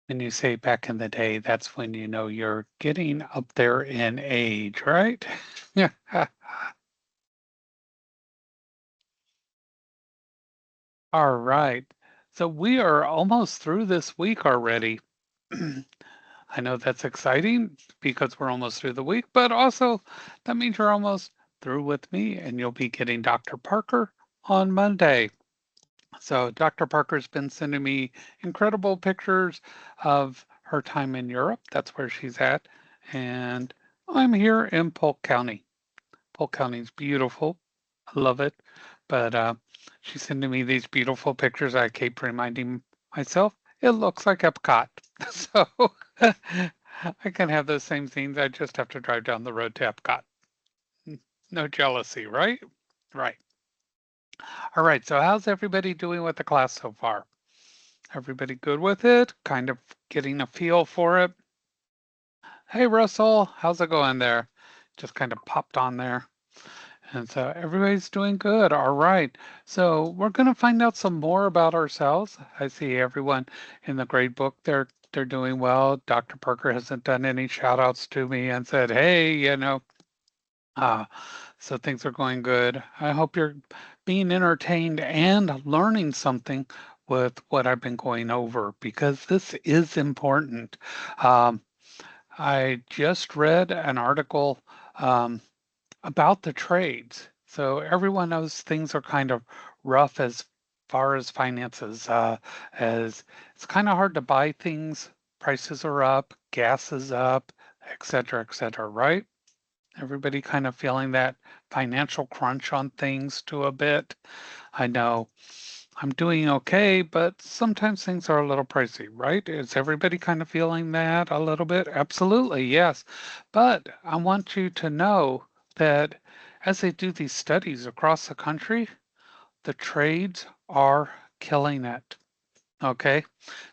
When you say back in the day, that's when you know you're getting up there in age, right? Yeah. All right. So we are almost through this week already. I know that's exciting because we're almost through the week, but also that means you're almost through with me and you'll be getting Dr. Parker on Monday. So Dr. Parker's been sending me incredible pictures of her time in Europe. That's where she's at. And I'm here in Polk County. Polk County is beautiful. I love it. But she's sending me these beautiful pictures. I keep reminding myself it looks like Epcot. So I can have those same scenes. I just have to drive down the road to Epcot. No jealousy, right? Right. All right. So how's everybody doing with the class so far? Everybody good with it? Kind of getting a feel for it? Hey, Russell, how's it going there? Just kind of popped on there. And so everybody's doing good. All right. So we're going to find out some more about ourselves. I see everyone in the grade book, they're doing well. Dr. Parker hasn't done any shout outs to me and said, hey, uh, so things are going good. I hope you're being entertained and learning something with what I've been going over because this is important. Um, I just read an article about the trades. So everyone knows things are kind of rough as far as finances, as it's kind of hard to buy things. Prices are up, gas is up, et cetera, right? Everybody kind of feeling that financial crunch on things to a bit. I know I'm doing okay, but sometimes things are a little pricey, right? Is everybody kind of feeling that a little bit? Absolutely, yes. But I want you to know that as they do these studies across the country, the trades are killing it. Okay.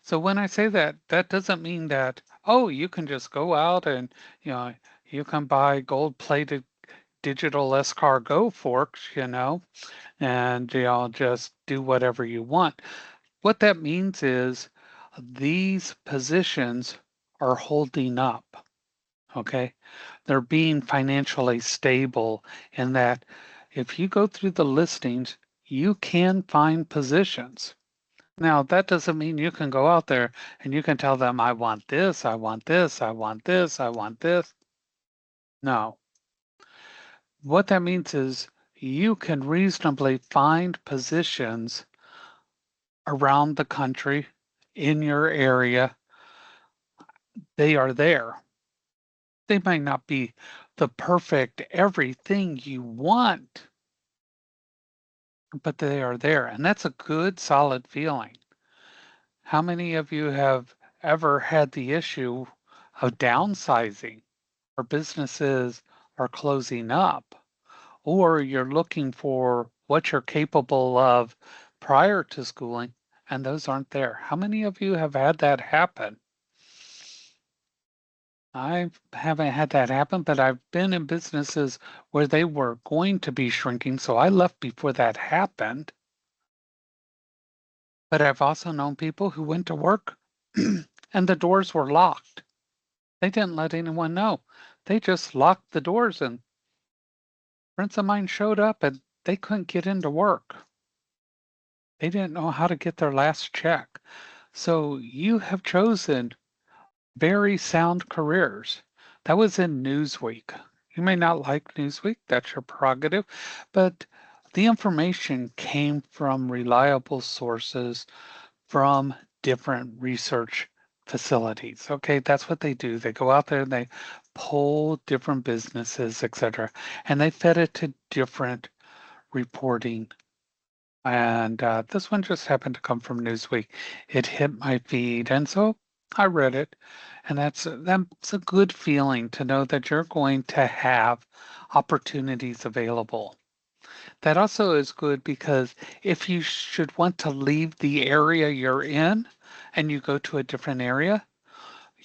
So when I say that, that doesn't mean that, oh, you can just go out and, you know, you can buy gold-plated digital escargot forks, and just do whatever you want. What that means is these positions are holding up, okay? They're being financially stable in that if you go through the listings, you can find positions. Now, that doesn't mean you can go out there and you can tell them, I want this, I want this, I want this, I want this. No. What that means is you can reasonably find positions around the country in your area. They are there. They might not be the perfect everything you want, but they are there. And that's a good, solid feeling. How many of you have ever had the issue of downsizing or businesses are closing up, or you're looking for what you're capable of prior to schooling and those aren't there? How many of you have had that happen? I haven't had that happen, but I've been in businesses where they were going to be shrinking, so I left before that happened. But I've also known people who went to work and the doors were locked. They didn't let anyone know. They just locked the doors, and friends of mine showed up and they couldn't get into work. They didn't know how to get their last check. So you have chosen very sound careers. That was in Newsweek. You may not like Newsweek, that's your prerogative, but the information came from reliable sources from different research facilities. Okay, that's what they do. They go out there and they pull different businesses, etc., and they fed it to different reporting. And this one just happened to come from Newsweek. It hit my feed, and so I read it. And that's a good feeling to know that you're going to have opportunities available. That also is good because if you should want to leave the area you're in and you go to a different area,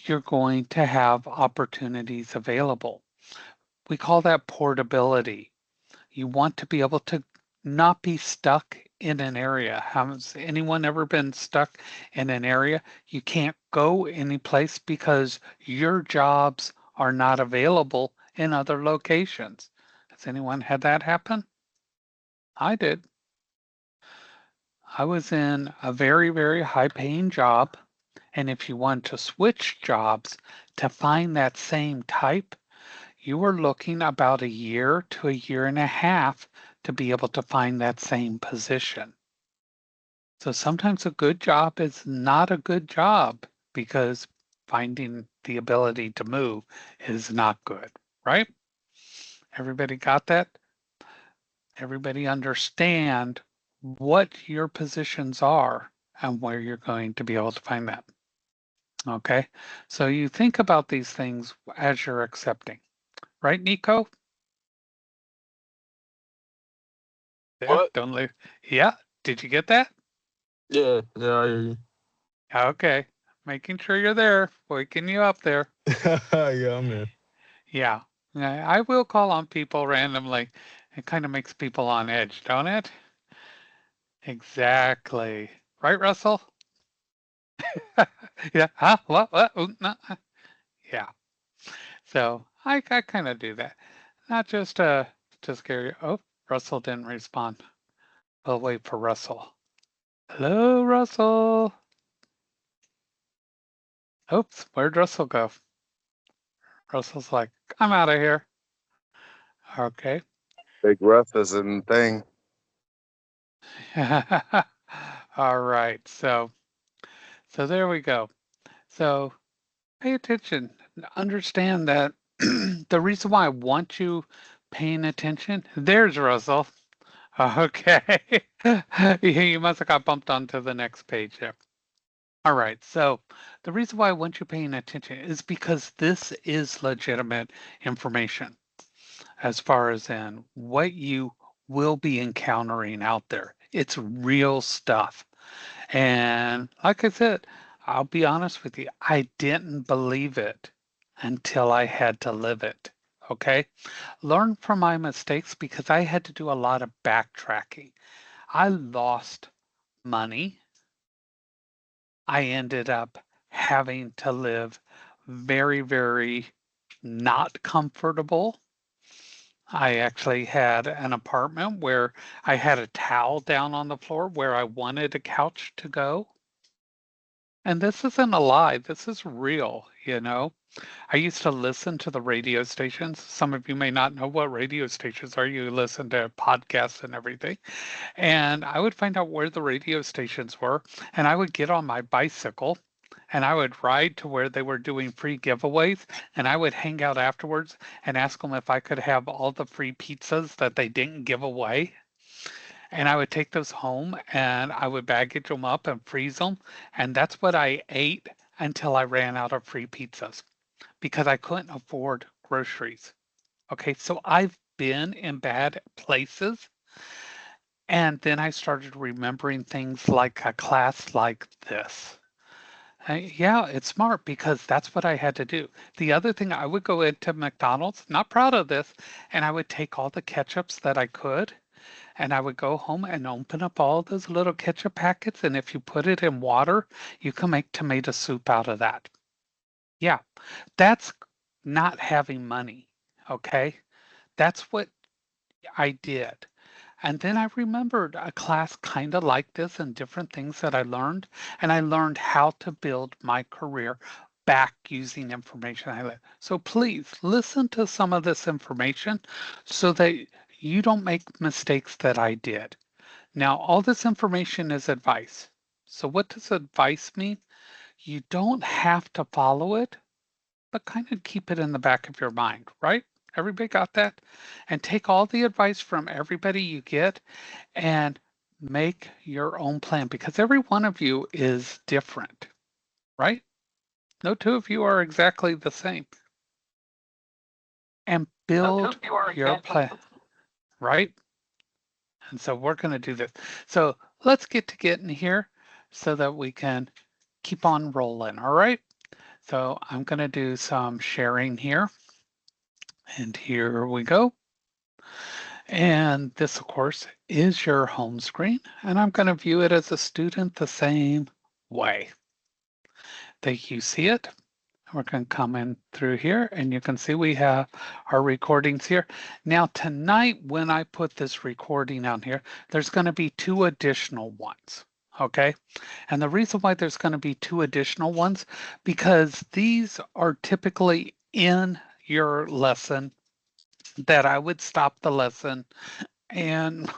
you're going to have opportunities available. We call that portability. You want to be able to not be stuck in an area. Has anyone ever been stuck in an area? You can't go anyplace because your jobs are not available in other locations. Has anyone had that happen? I did. I was in a very, very high paying job. And if you want to switch jobs to find that same type, you were looking about a year to a year and a half to be able to find that same position. So sometimes a good job is not a good job because finding the ability to move is not good, right? Everybody got that? Everybody understand what your positions are and where you're going to be able to find that. Okay. So you think about these things as you're accepting, right, Nico? There, What? don't leave. Yeah. Did you get that? Yeah, yeah, I hear you. Okay. Making sure you're there, waking you up there. Yeah, I'm in. Yeah. I will call on people randomly. It kind of makes people on edge, don't it? Exactly. Right, Russell? Yeah. Huh? What? What? Ooh, no. Yeah. So I kind of do that. Not just to scare you. Oh, Russell didn't respond. We'll wait for Russell. Hello, Russell. Oops, where'd Russell go? Russell's like, I'm out of here. Okay. Big rough isn't thing. All right. So there we go. So pay attention. Understand that the reason why I want you paying attention, there's Russell. Okay. You must have got bumped onto the next page there. All right. So the reason why I want you paying attention is because this is legitimate information as far as in what you will be encountering out there. It's real stuff. And like I said, I'll be honest with you, I didn't believe it until I had to live it. Okay. Learn from my mistakes because I had to do a lot of backtracking. I lost money. I ended up having to live very, very not comfortable. I actually had an apartment where I had a towel down on the floor where I wanted a couch to go. And this isn't a lie, this is real, you know. I used to listen to the radio stations. Some of you may not know what radio stations are. You listen to podcasts and everything. And I would find out where the radio stations were, and I would get on my bicycle and I would ride to where they were doing free giveaways, and I would hang out afterwards and ask them if I could have all the free pizzas that they didn't give away. And I would take those home and I would baggage them up and freeze them. And that's what I ate until I ran out of free pizzas because I couldn't afford groceries. Okay, so I've been in bad places. And then I started remembering things like a class like this. Yeah, it's smart because that's what I had to do. The other thing, I would go into McDonald's, not proud of this, and I would take all the ketchups that I could, and I would go home and open up all those little ketchup packets. And if you put it in water, you can make tomato soup out of that. Yeah, that's not having money. Okay. That's what I did. And then I remembered a class kind of like this and different things that I learned. And I learned how to build my career back using information I learned. So please listen to some of this information so that you don't make mistakes that I did. Now, all this information is advice. So what does advice mean? You don't have to follow it, but kind of keep it in the back of your mind, right? Everybody got that? And take all the advice from everybody you get and make your own plan because every one of you is different, right? No two of you are exactly the same. And build your plan, right? And so we're going to do this. So let's get to getting here so that we can keep on rolling, all right? So I'm going to do some sharing here. And here we go. And this, of course, is your home screen, and I'm going to view it as a student the same way. That you see it. We're going to come in through here, and you can see we have our recordings here. Now, tonight, when I put this recording on here, there's going to be 2 additional ones. Okay. And the reason why there's going to be 2 additional ones, because these are typically in your lesson that I would stop the lesson and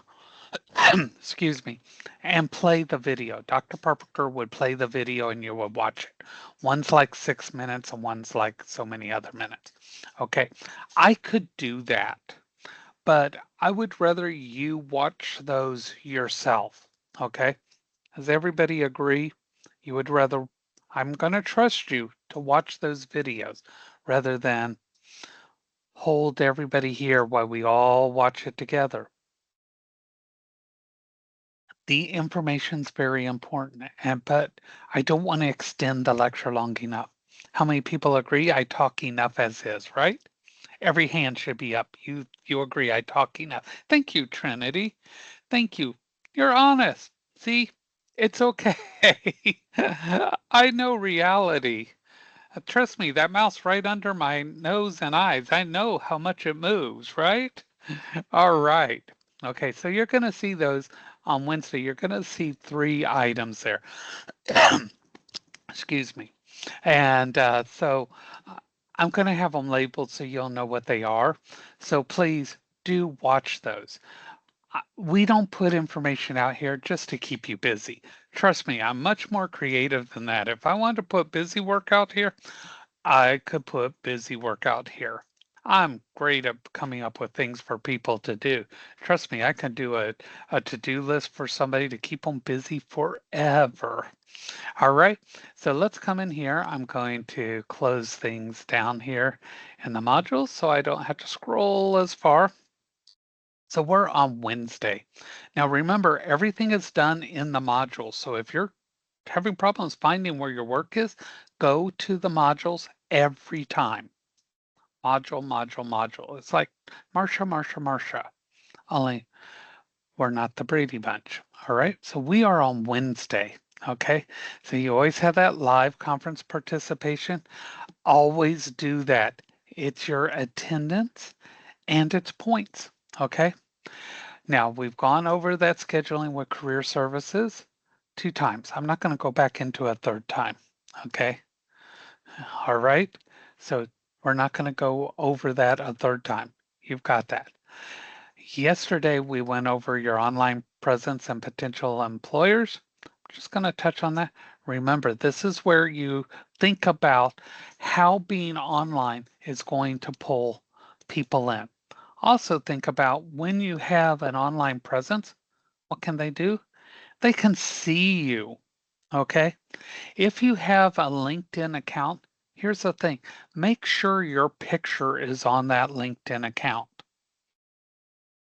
excuse me, and play the video. Dr. Parker would play the video and you would watch it. One's like 6 minutes and one's like so many other minutes. Okay, I could do that, but I would rather you watch those yourself. Okay, does everybody agree? You would rather, I'm going to trust you to watch those videos rather than hold everybody here while we all watch it together. The information's very important, but I don't want to extend the lecture long enough. How many people agree I talk enough as is, right? Every hand should be up. You agree I talk enough. Thank you, Trinity. Thank you. You're honest. See, it's okay. I know reality. Trust me, that mouse right under my nose and eyes, I know how much it moves, right? All right. Okay, so you're going to see those on Wednesday. You're going to see 3 items there. Excuse me. And I'm going to have them labeled so you'll know what they are. So please do watch those. We don't put information out here just to keep you busy. Trust me, I'm much more creative than that. If I wanted to put busy work out here, I could put busy work out here. I'm great at coming up with things for people to do. Trust me, I can do a to-do list for somebody to keep them busy forever. All right, so let's come in here. I'm going to close things down here in the modules so I don't have to scroll as far. So we're on Wednesday. Now remember, everything is done in the module. So if you're having problems finding where your work is, go to the modules every time. Module, module, module. It's like Marsha, Marsha, Marsha. Only we're not the Brady Bunch. All right. So we are on Wednesday. Okay. So you always have that live conference participation. Always do that. It's your attendance and it's points. Okay. Now we've gone over that scheduling with career services 2 times. I'm not going to go back into a 3rd time. Okay. All right. So we're not going to go over that a 3rd time. You've got that. Yesterday, we went over your online presence and potential employers. I'm just going to touch on that. Remember, this is where you think about how being online is going to pull people in. Also think about when you have an online presence, what can they do? They can see you, okay? If you have a LinkedIn account, here's the thing. Make sure your picture is on that LinkedIn account.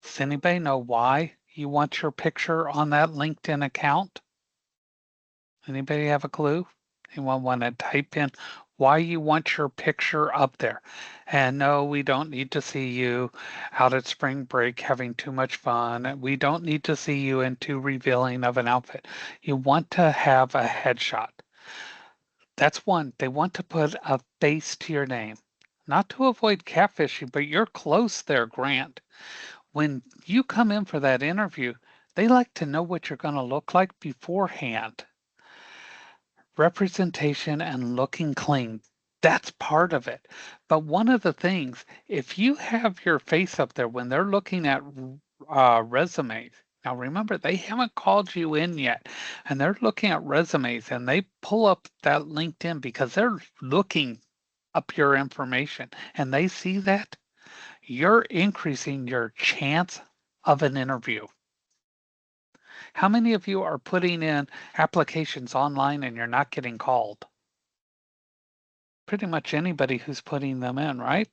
Does anybody know why you want your picture on that LinkedIn account? Anybody have a clue? Anyone want to type in why you want your picture up there? And no, we don't need to see you out at spring break having too much fun. We don't need to see you in too revealing of an outfit. You want to have a headshot. That's one. They want to put a face to your name. Not to avoid catfishing, but you're close there, Grant. When you come in for that interview, they like to know what you're going to look like beforehand. Representation and looking clean, that's part of it. But one of the things, if you have your face up there when they're looking at resumes, now remember, they haven't called you in yet, and they're looking at resumes and they pull up that LinkedIn because they're looking up your information and they see that, you're increasing your chance of an interview. How many of you are putting in applications online and you're not getting called? Pretty much anybody who's putting them in, right?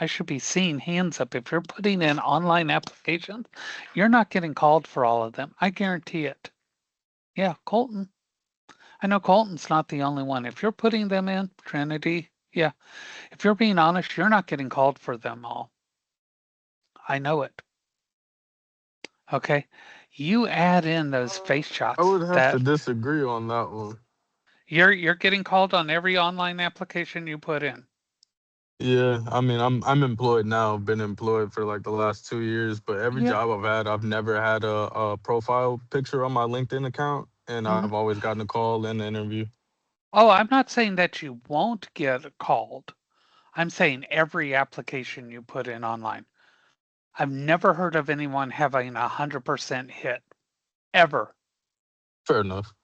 I should be seeing hands up. If you're putting in online applications, you're not getting called for all of them. I guarantee it. Yeah, Colton. I know Colton's not the only one. If you're putting them in, Trinity, yeah. If you're being honest, you're not getting called for them all. I know it. Okay. You add in those face I shots would have to that disagree on that one. you're getting called on every online application you put in. Yeah, I mean, I'm employed now. Been employed for like the last 2 years, but every Yeah. job I've had, I've never had a profile picture on my LinkedIn account, and I've Mhm. always gotten a call and an interview. Oh, I'm not saying that you won't get called. I'm saying every application you put in online. I've never heard of anyone having 100% hit ever. Fair enough.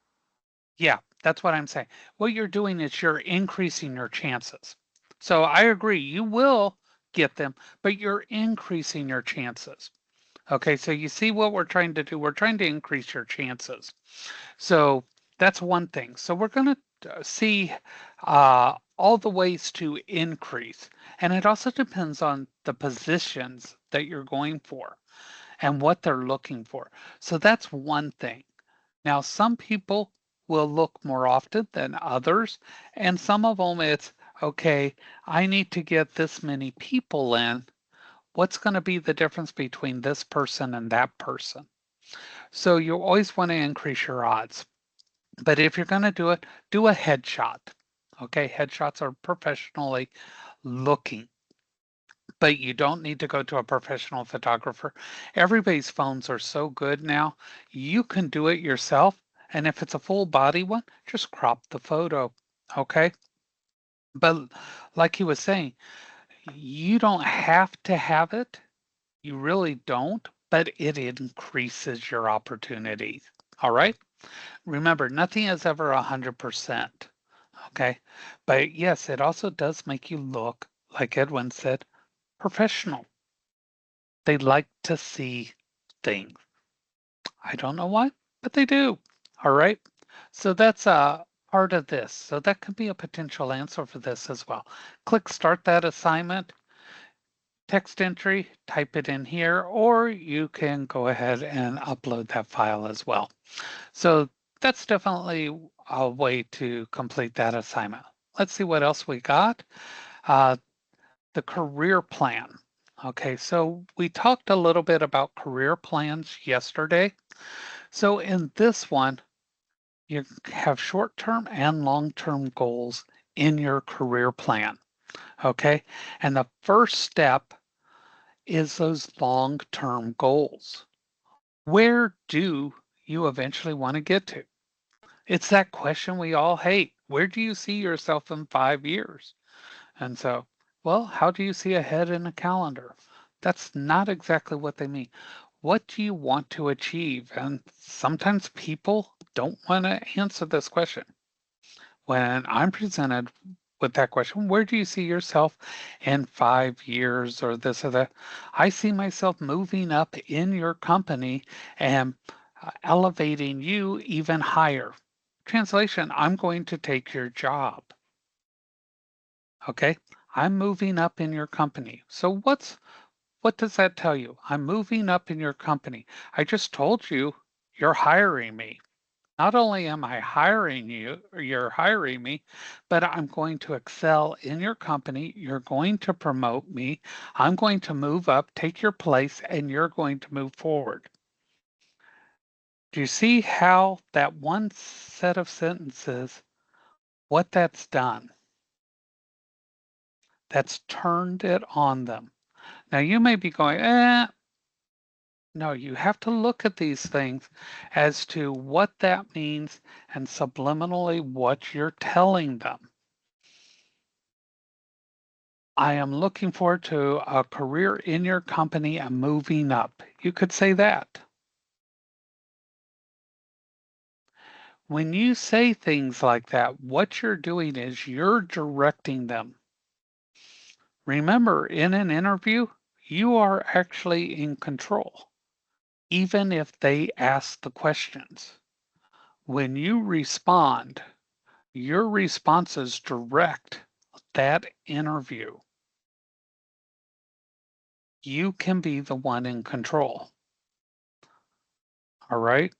Yeah, that's what I'm saying. What you're doing is you're increasing your chances. So I agree, you will get them, but you're increasing your chances. Okay, so you see what we're trying to do? We're trying to increase your chances. So that's one thing. So we're going to see all the ways to increase. And it also depends on the positions that you're going for and what they're looking for. So that's one thing. Now, some people will look more often than others, and some of them it's okay, I need to get this many people in. What's going to be the difference between this person and that person? So you always want to increase your odds. But if you're going to do it, do a headshot. Okay, headshots are professionally looking, but you don't need to go to a professional photographer. Everybody's phones are so good now. You can do it yourself. And if it's a full body one, just crop the photo. Okay. But like he was saying, you don't have to have it. You really don't, but it increases your opportunities. All right. Remember, nothing is ever 100%. Okay. But yes, it also does make you look, like Edwin said, professional. They like to see things. I don't know why, but they do. All right. So that's part of this. So that could be a potential answer for this as well. Click start that assignment, text entry, type it in here, or you can go ahead and upload that file as well. So that's definitely a way to complete that assignment. Let's see what else we got. Uh, the career plan. Okay, so we talked a little bit about career plans yesterday. So in this one, you have short-term and long-term goals in your career plan. Okay, and the first step is those long-term goals. Where do you eventually want to get to? It's that question we all hate. Where do you see yourself in 5 years? And so, well, how do you see ahead in a calendar? That's not exactly what they mean. What do you want to achieve? And sometimes people don't want to answer this question. When I'm presented with that question, where do you see yourself in 5 years or this or that? I see myself moving up in your company and elevating you even higher. Translation, I'm going to take your job. Okay. I'm moving up in your company. So what does that tell you? I'm moving up in your company. I just told you you're hiring me. Not only am I hiring you, or you're hiring me, but I'm going to excel in your company. You're going to promote me. I'm going to move up, take your place, and you're going to move forward. Do you see how that one set of sentences, what that's done? That's turned it on them. Now you may be going, no, you have to look at these things as to what that means and subliminally what you're telling them. I am looking forward to a career in your company and moving up. You could say that. When you say things like that, what you're doing is you're directing them. Remember, in an interview, you are actually in control, even if they ask the questions. When you respond, your responses direct that interview. You can be the one in control. All right.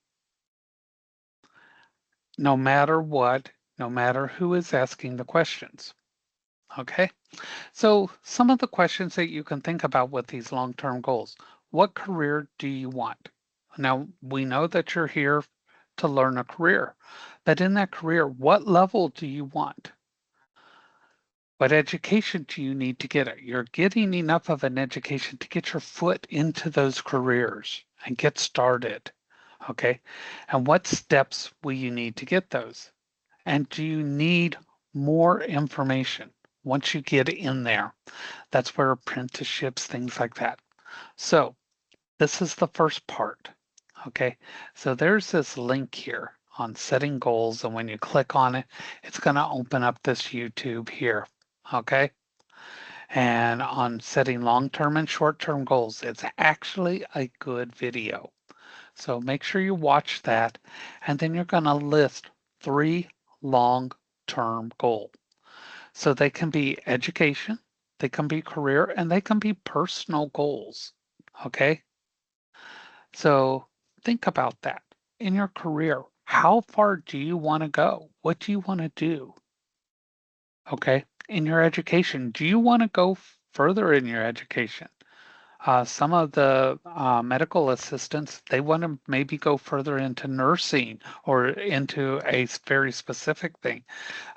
No matter what, no matter who is asking the questions. Okay. So, some of the questions that you can think about with these long term goals: what career do you want? Now, we know that you're here to learn a career, but in that career, what level do you want? What education do you need to get it? You're getting enough of an education to get your foot into those careers and get started. Okay. And what steps will you need to get those? And do you need more information once you get in there? That's where apprenticeships, things like that. So this is the first part. Okay. So there's this link here on setting goals. And when you click on it, it's going to open up this YouTube here. Okay. And on setting long-term and short-term goals, it's actually a good video. So make sure you watch that. And then you're going to list 3 long-term goals. So they can be education, they can be career, and they can be personal goals. Okay. So think about that. In your career, how far do you want to go? What do you want to do? Okay. In your education, do you want to go further in your education? Some of the medical assistants, they want to maybe go further into nursing or into a very specific thing.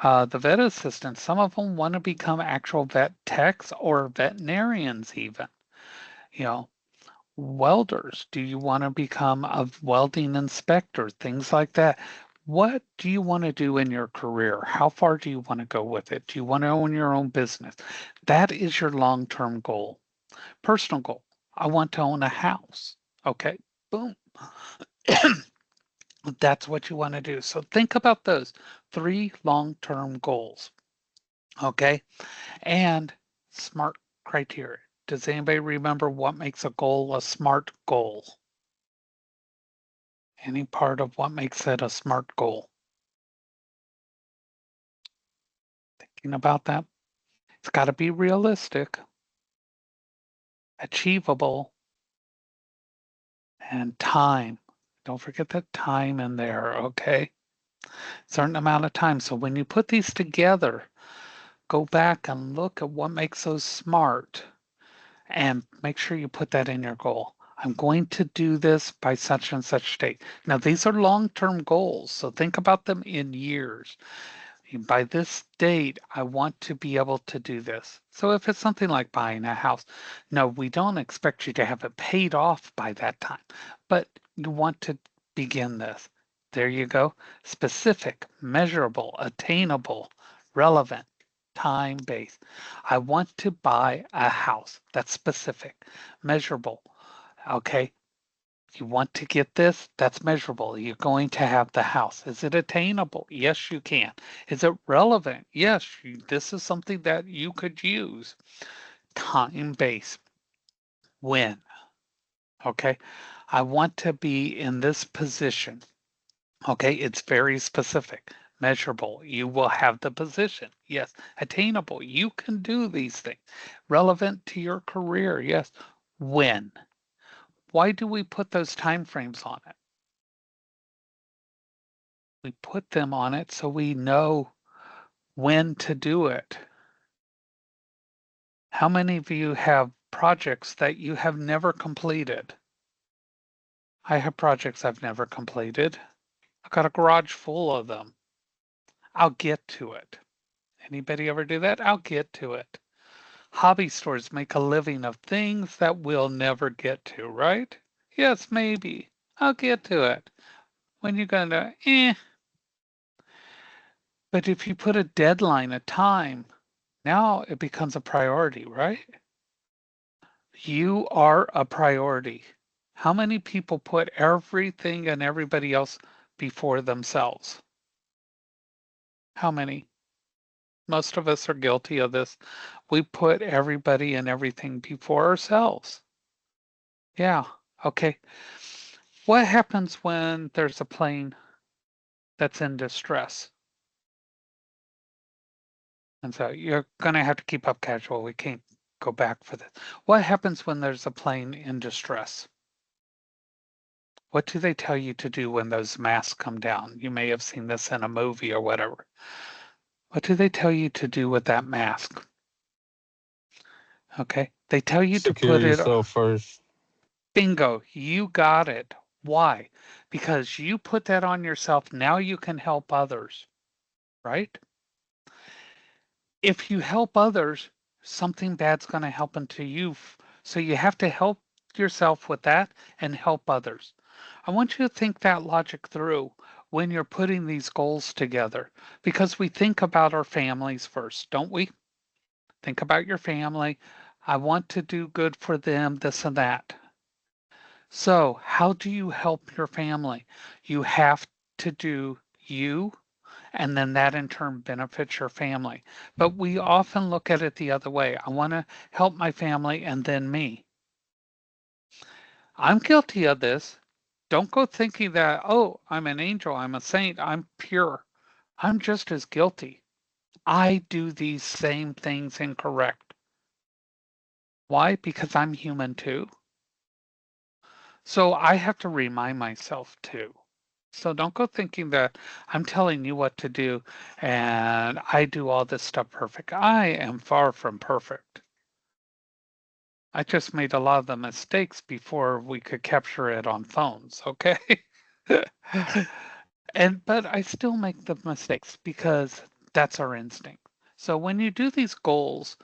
The vet assistants, some of them want to become actual vet techs or veterinarians even. You know, welders, do you want to become a welding inspector? Things like that. What do you want to do in your career? How far do you want to go with it? Do you want to own your own business? That is your long-term goal. Personal goal. I want to own a house. Okay, boom. That's what you want to do. So think about those 3 long-term goals. Okay, and SMART criteria. Does anybody remember what makes a goal a SMART goal? Any part of what makes it a SMART goal? Thinking about that? It's got to be realistic, achievable, and time. Don't forget that time in there, okay? Certain amount of time. So when you put these together, go back and look at what makes those SMART and make sure you put that in your goal. I'm going to do this by such and such date. Now, these are long-term goals, so think about them in years. By this date, I want to be able to do this. So if it's something like buying a house, no, we don't expect you to have it paid off by that time, but you want to begin this. There you go. Specific, measurable, attainable, relevant, time-based. I want to buy a house. That's specific, measurable. Okay, you want to get this? That's measurable. You're going to have the house. Is it attainable? Yes, you can. Is it relevant? Yes, this is something that you could use. Time based. When? Okay. I want to be in this position. Okay. It's very specific. Measurable. You will have the position. Yes. Attainable. You can do these things. Relevant to your career. Yes. When? Why do we put those time frames on it? We put them on it so we know when to do it. How many of you have projects that you have never completed? I have projects I've never completed. I've got a garage full of them. I'll get to it. Anybody ever do that? I'll get to it. Hobby stores make a living of things that we'll never get to, right? Yes, maybe. I'll get to it. When you're gonna, But if you put a deadline, a time, now it becomes a priority, right? You are a priority. How many people put everything and everybody else before themselves? How many? Most of us are guilty of this. We put everybody and everything before ourselves. Yeah, okay. What happens when there's a plane that's in distress? And so you're going to have to keep up casual. We can't go back for this. What happens when there's a plane in distress? What do they tell you to do when those masks come down? You may have seen this in a movie or whatever. What do they tell you to do with that mask? Okay. They tell you to Secure put it, yourself first. bingo, you got it. Why? Because you put that on yourself. Now you can help others, right? If you help others, something bad's going to happen to you. So you have to help yourself with that and help others. I want you to think that logic through when you're putting these goals together because we think about our families first, don't we? Think about your family. I want to do good for them, this and that. So, how do you help your family? You have to do you, and then that in turn benefits your family. But we often look at it the other way. I want to help my family and then me. I'm guilty of this. Don't go thinking that, oh, I'm an angel, I'm a saint, I'm pure. I'm just as guilty. I do these same things incorrect. Why? Because I'm human too. So I have to remind myself too. So don't go thinking that I'm telling you what to do and I do all this stuff perfect. I am far from perfect. I just made a lot of the mistakes before we could capture it on phones, okay? But I still make the mistakes because that's our instinct. So when you do these goals,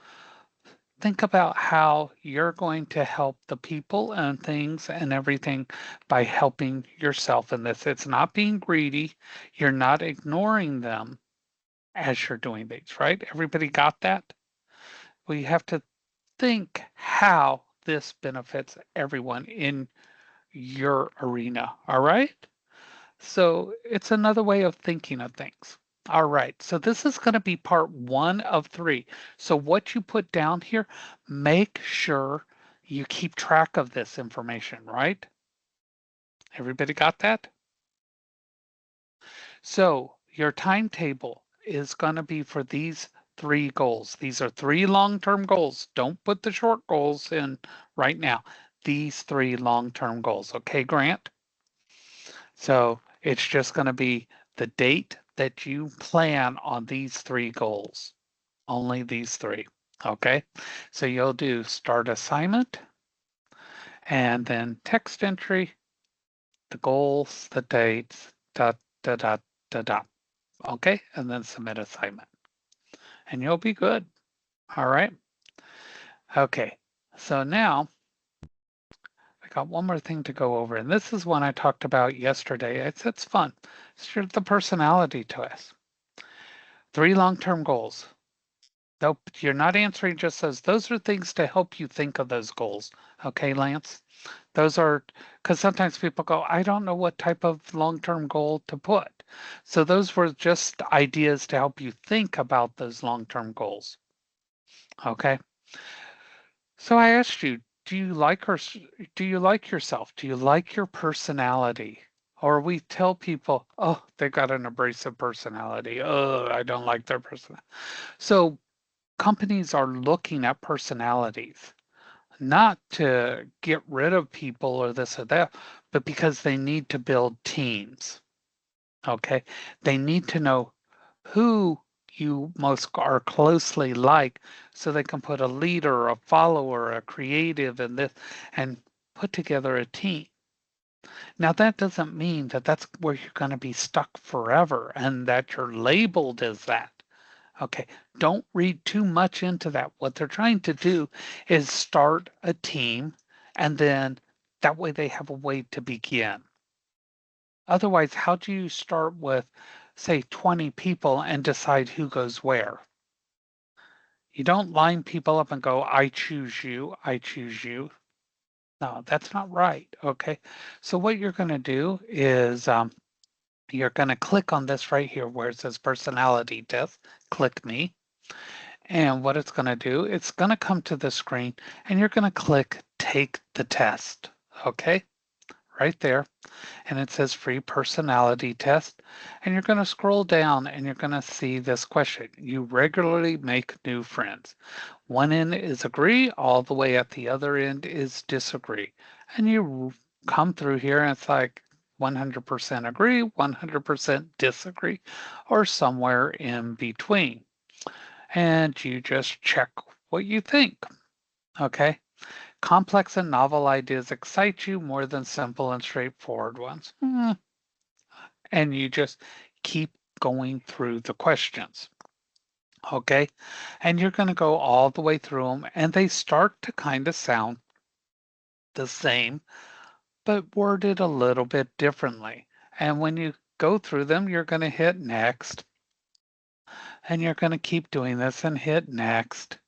think about how you're going to help the people and things and everything by helping yourself in this. It's not being greedy. You're not ignoring them as you're doing these, right? Everybody got that? We have to think how this benefits everyone in your arena. All right? So it's another way of thinking of things. All right, so this is going to be part 1 of 3. So what you put down here, make sure you keep track of this information, right? Everybody got that? So your timetable is going to be for these 3 goals. These are 3 long-term goals. Don't put the short goals in right now. These 3 long-term goals. Okay, Grant? So it's just going to be the date that you plan on these 3 goals, only these 3. Okay. So you'll do start assignment and then text entry, the goals, the dates, dot, dot, dot, dot, dot. Okay. And then submit assignment and you'll be good. All right. Okay. So now I got one more thing to go over, and this is one I talked about yesterday. It's fun. It's just the personality twist. 3 long-term goals. Nope, you're not answering just those are things to help you think of those goals. Okay, Lance? Those are because sometimes people go, I don't know what type of long-term goal to put. So those were just ideas to help you think about those long-term goals. Okay. So I asked you, do you like yourself? Do you like your personality? Or we tell people, oh, they got an abrasive personality. Oh, I don't like their personality. So companies are looking at personalities, not to get rid of people or this or that, but because they need to build teams. Okay. They need to know who you most are closely like so they can put a leader, a follower, a creative in this and put together a team. Now, that doesn't mean that that's where you're going to be stuck forever and that you're labeled as that. Okay, don't read too much into that. What they're trying to do is start a team and then that way they have a way to begin. Otherwise, how do you start with, say, 20 people and decide who goes where? You don't line people up and go, I choose you, I choose you. No, that's not right. Okay. So what you're going to do is you're going to click on this right here where it says personality test. Click me. And what it's going to do, it's going to come to the screen and you're going to click take the test. Okay. Right there. And it says free personality test. And you're going to scroll down and you're going to see this question. You regularly make new friends. One end is agree, all the way at the other end is disagree. And you come through here and it's like 100% agree, 100% disagree, or somewhere in between. And you just check what you think. Okay. Complex and novel ideas excite you more than simple and straightforward ones. And you just keep going through the questions. Okay. And you're going to go all the way through them, and they start to kind of sound the same, but worded a little bit differently. And when you go through them, you're going to hit next, and you're going to keep doing this and hit next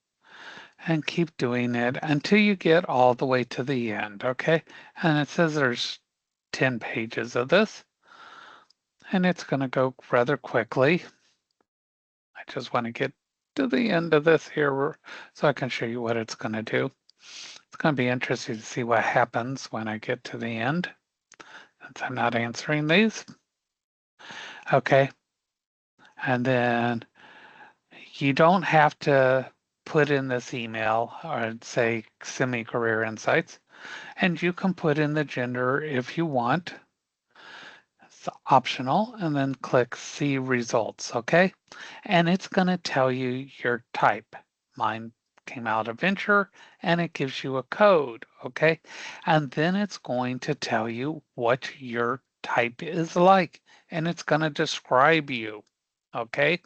and keep doing it until you get all the way to the end. Okay. And it says there's 10 pages of this, and it's going to go rather quickly. I just want to get to the end of this here so I can show you what it's going to do. It's going to be interesting to see what happens when I get to the end, since I'm not answering these. Okay. And then you don't have to put in this email or say semi-career insights, and you can put in the gender if you want. It's optional, and then click see results. Okay. And it's going to tell you your type. Mine came out of venture, and it gives you a code. Okay. And then it's going to tell you what your type is like, and it's going to describe you. Okay.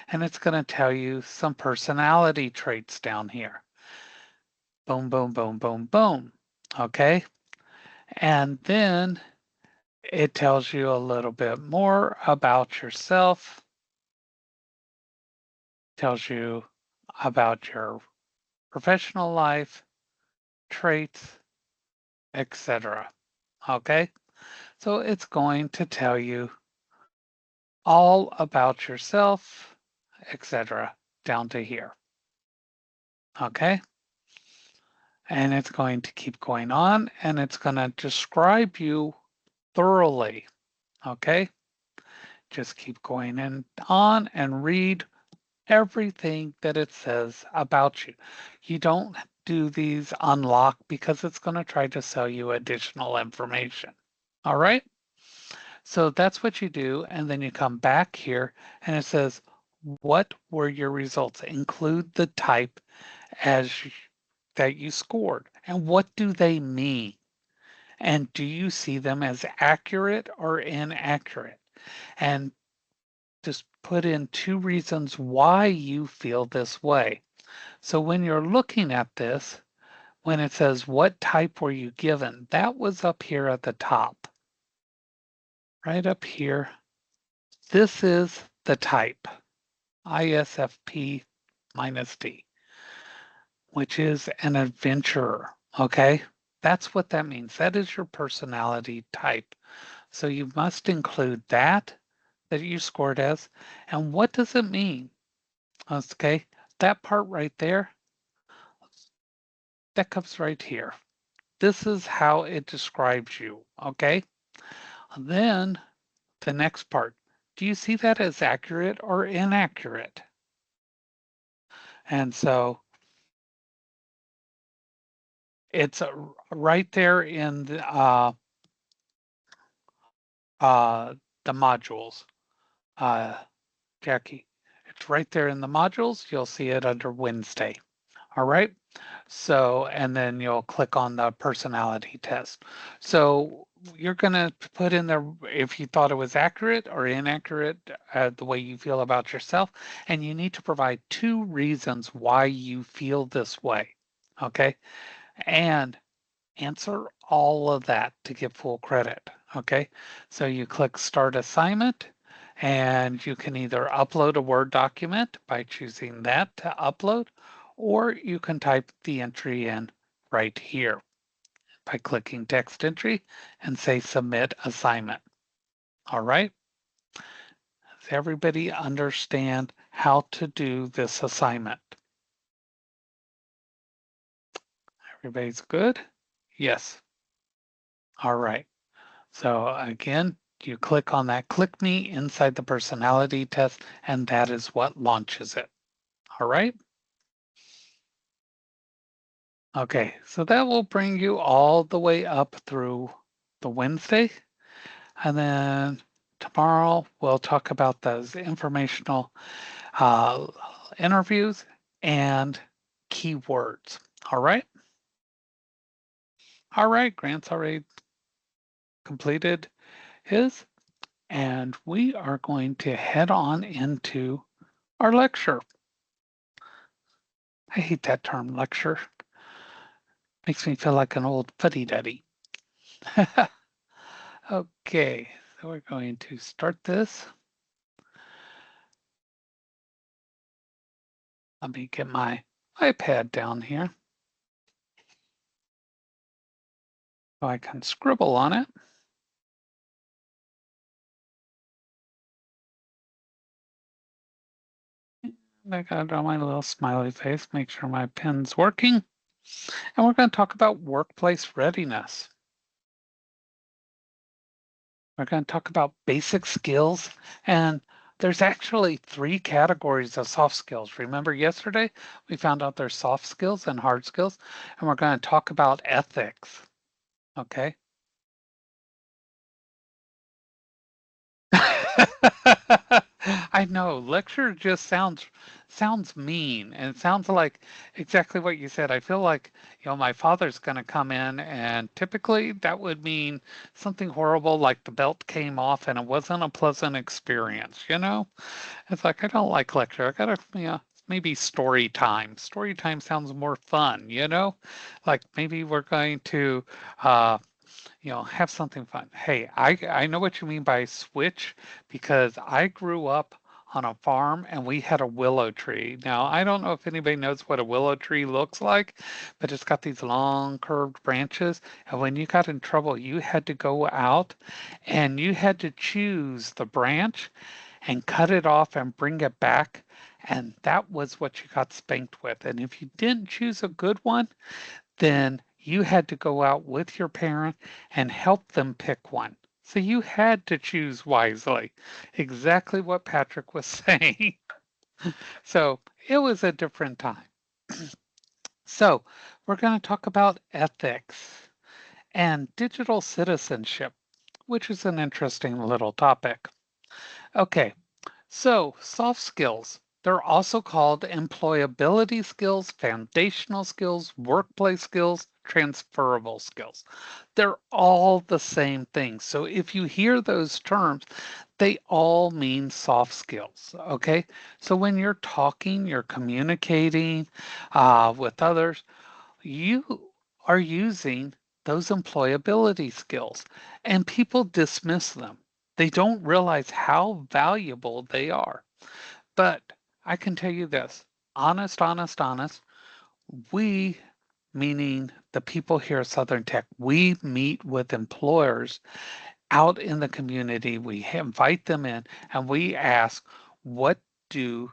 And it's going to tell you some personality traits down here. Boom, boom, boom, boom, boom. Okay. And then it tells you a little bit more about yourself, tells you about your professional life, traits, etc. Okay. So it's going to tell you all about yourself, etc. down to here. Okay. And it's going to keep going on, and it's going to describe you thoroughly. Okay. Just keep going on and read everything that it says about you. You don't do these unlock because it's going to try to sell you additional information. All right. So that's what you do. And then you come back here and it says, what were your results? Include the type as that you scored. And what do they mean? And do you see them as accurate or inaccurate? And just put in 2 reasons why you feel this way. So when you're looking at this, when it says what type were you given, that was up here at the top, right up here. This is the type, ISFP minus D, which is an adventurer. Okay. That's what that means. That is your personality type. So you must include that you scored as. And what does it mean? Okay. That part right there, that comes right here. This is how it describes you. Okay. Then the next part, do you see that as accurate or inaccurate? And so it's right there in the modules, uh, Jackie. It's right there in the modules. You'll see it under Wednesday. All right. So, and then you'll click on the personality test. So you're going to put in there if you thought it was accurate or inaccurate, the way you feel about yourself. And you need to provide 2 reasons why you feel this way. Okay. And answer all of that to get full credit. Okay. So you click start assignment, and you can either upload a Word document by choosing that to upload, or you can type the entry in right here by clicking text entry and say submit assignment. All right. Does everybody understand how to do this assignment? Everybody's good? Yes. All right. So again, you click on that click me inside the personality test, and that is what launches it. All right. Okay, so that will bring you all the way up through the Wednesday. And then tomorrow we'll talk about those informational uh, interviews and keywords. All right. All right, Grant's already completed his, and we are going to head on into our lecture. I hate that term, lecture. Makes me feel like an old fuddy-duddy. Okay, so we're going to start this. Let me get my iPad down here so I can scribble on it. I got on my little smiley face, make sure my pen's working. And we're going to talk about workplace readiness. We're going to talk about basic skills, and there's actually 3 categories of soft skills. Remember yesterday we found out there's soft skills and hard skills, and we're going to talk about ethics. Okay. I know lecture just sounds mean, and it sounds like exactly what you said. I feel like, my father's going to come in, and typically that would mean something horrible like the belt came off and it wasn't a pleasant experience. It's like I don't like lecture. I gotta, maybe story time. Story time sounds more fun. Like maybe we're going to have something fun. Hey, I know what you mean by switch because I grew up on a farm and we had a willow tree. Now, I don't know if anybody knows what a willow tree looks like, but it's got these long curved branches. And when you got in trouble, you had to go out and you had to choose the branch and cut it off and bring it back. And that was what you got spanked with. And if you didn't choose a good one, then you had to go out with your parent and help them pick one. So you had to choose wisely. Exactly what Patrick was saying. So it was a different time. So we're going to talk about ethics and digital citizenship, which is an interesting little topic. Okay, so soft skills. They're also called employability skills, foundational skills, workplace skills, transferable skills. They're all the same thing. So if you hear those terms, they all mean soft skills. Okay. So when you're talking, you're communicating with others, you are using those employability skills, and people dismiss them. They don't realize how valuable they are. But I can tell you this, honest, we, meaning the people here at Southern Tech, we meet with employers out in the community. We invite them in and we ask, what do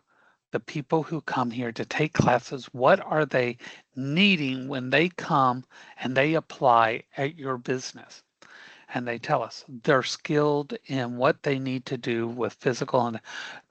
the people who come here to take classes, what are they needing when they come and they apply at your business? And they tell us they're skilled in what they need to do with physical, and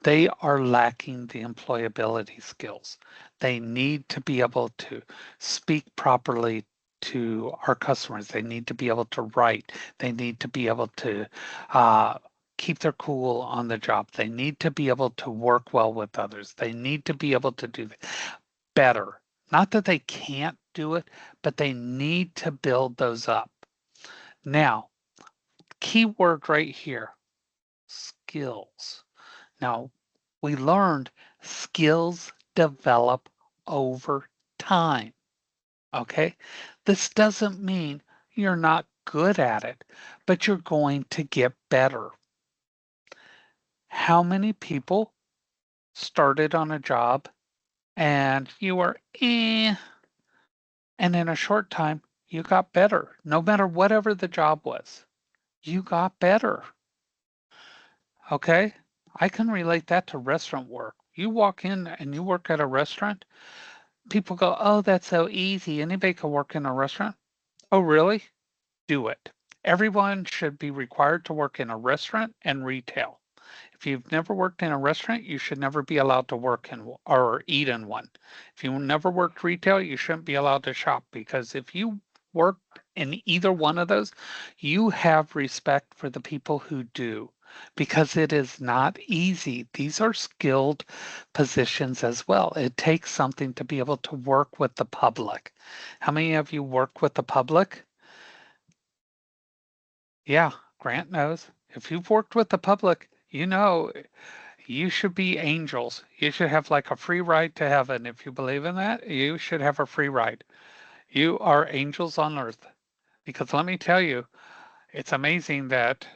they are lacking the employability skills. They need to be able to speak properly to our customers. They need to be able to write. They need to be able to uh, keep their cool on the job. They need to be able to work well with others. They need to be able to do better. Not that they can't do it, but they need to build those up. Now, key word right here, skills. Now, we learned skills develop over time. Okay. This doesn't mean you're not good at it, but you're going to get better. How many people started on a job and you were and in a short time you got better, no matter whatever the job was? You got better. Okay. I can relate that to restaurant work. You walk in and you work at a restaurant, people go, oh, that's so easy. Anybody can work in a restaurant. Oh, really? Do it. Everyone should be required to work in a restaurant and retail. If you've never worked in a restaurant, you should never be allowed to work in or eat in one. If you never worked retail, you shouldn't be allowed to shop, because if you work in either one of those, you have respect for the people who do, because it is not easy. These are skilled positions as well. It takes something to be able to work with the public. How many of you work with the public? Yeah, Grant knows. If you've worked with the public, you know you should be angels. You should have like a free ride to heaven. If you believe in that, you should have a free ride. You are angels on earth. Because let me tell you, it's amazing that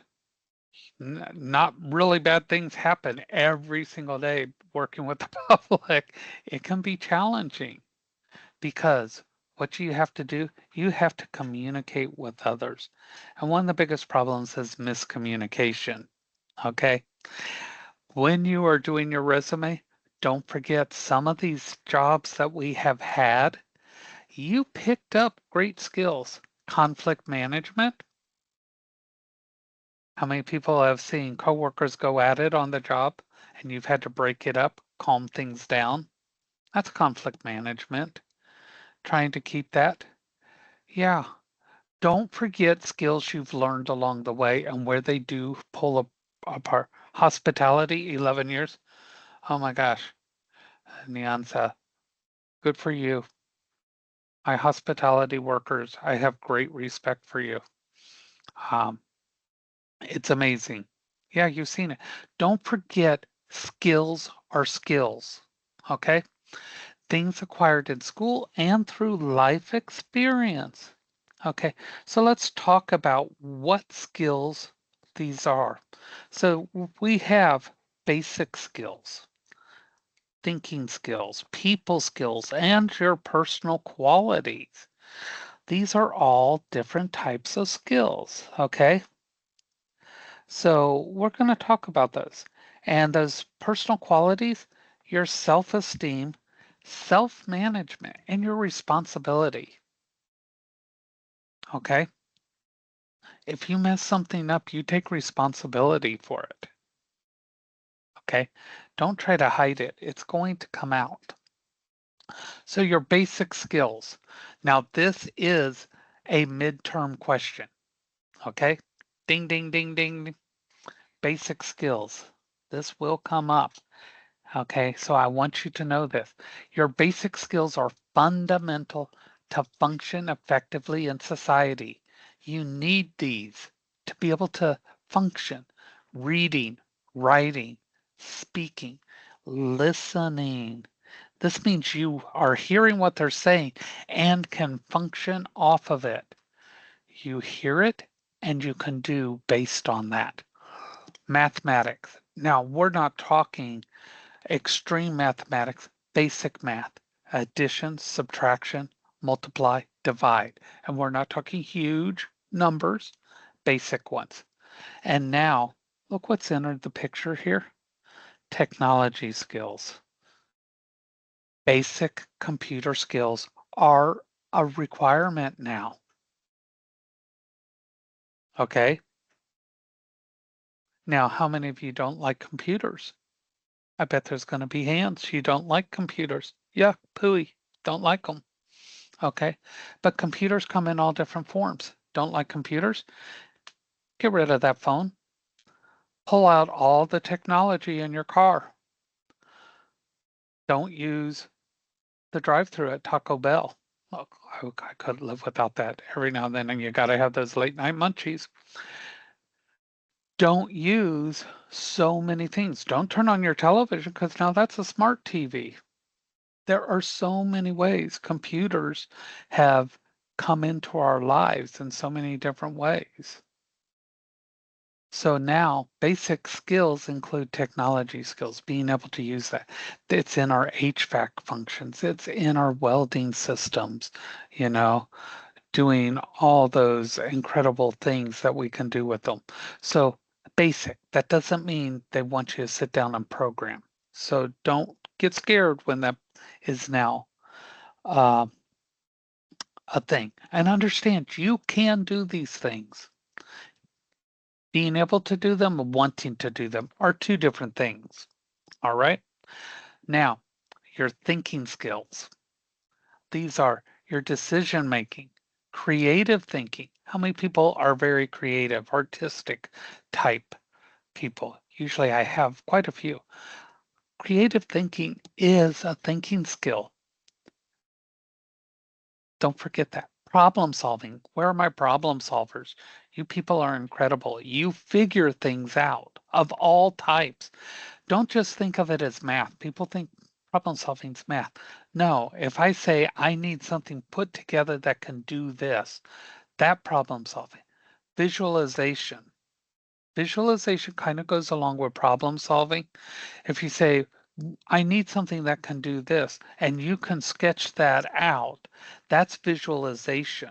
not really bad things happen every single day working with the public. It can be challenging because what you have to do, you have to communicate with others. And one of the biggest problems is miscommunication. Okay. When you are doing your resume, don't forget some of these jobs that we have had, you picked up great skills. Conflict management. How many people have seen coworkers go at it on the job and you've had to break it up, calm things down? That's conflict management. Trying to keep that. Yeah. Don't forget skills you've learned along the way and where they do pull apart. Hospitality, 11 years. Oh my gosh. Nyansa, good for you. My hospitality workers, I have great respect for you. Um, it's amazing. Yeah, you've seen it. Don't forget skills are skills. Okay? Things acquired in school and through life experience. Okay, so let's talk about what skills these are. So we have basic skills, thinking skills, people skills, and your personal qualities. These are all different types of skills. Okay, so we're going to talk about those. And those personal qualities, your self esteem, self management, and your responsibility. Okay, if you mess something up, you take responsibility for it. Okay, don't try to hide it, it's going to come out. So, your basic skills. Now, this is a midterm question. Okay, ding, ding, ding, ding. Basic skills. This will come up. Okay, so I want you to know this. Your basic skills are fundamental to function effectively in society. You need these to be able to function. Reading, writing, speaking, listening. This means you are hearing what they're saying and can function off of it. You hear it and you can do based on that. Mathematics. Now, we're not talking extreme mathematics, basic math, addition, subtraction, multiply, divide. And we're not talking huge numbers, basic ones. And now, look what's entered the picture here. Technology skills. Basic computer skills are a requirement now. Okay. Now, how many of you don't like computers? I bet there's going to be hands. You don't like computers. Yeah, pooey. Don't like them. Okay. But computers come in all different forms. Don't like computers? Get rid of that phone. Pull out all the technology in your car. Don't use the drive-through at Taco Bell. Look, I couldn't live without that. Every now and then, and you got to have those late night munchies. Don't use so many things. Don't turn on your television because now that's a smart TV. There are so many ways computers have come into our lives in so many different ways. So now basic skills include technology skills, being able to use that. It's in our HVAC functions, it's in our welding systems, you know, doing all those incredible things that we can do with them. So basic, that doesn't mean they want you to sit down and program. So don't get scared when that is now uh, a thing. And understand you can do these things. Being able to do them and wanting to do them are two different things. All right. Now, your thinking skills. These are your decision making, creative thinking. How many people are very creative, artistic type people? Usually I have quite a few. Creative thinking is a thinking skill. Don't forget that. Problem solving. Where are my problem solvers? You people are incredible. You figure things out of all types. Don't just think of it as math. People think problem solving is math. No, if I say I need something put together that can do this, that problem solving. Visualization. Visualization kind of goes along with problem solving. If you say, I need something that can do this, and you can sketch that out, that's visualization.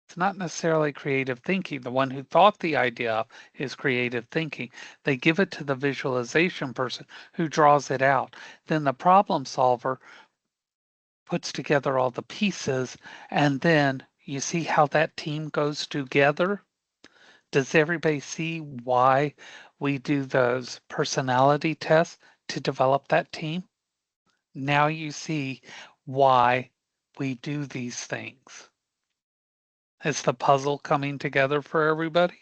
It's not necessarily creative thinking. The one who thought the idea is creative thinking. They give it to the visualization person who draws it out. Then the problem solver puts together all the pieces, and then you see how that team goes together. Does everybody see why we do those personality tests to develop that team? Now you see why we do these things. Is the puzzle coming together for everybody?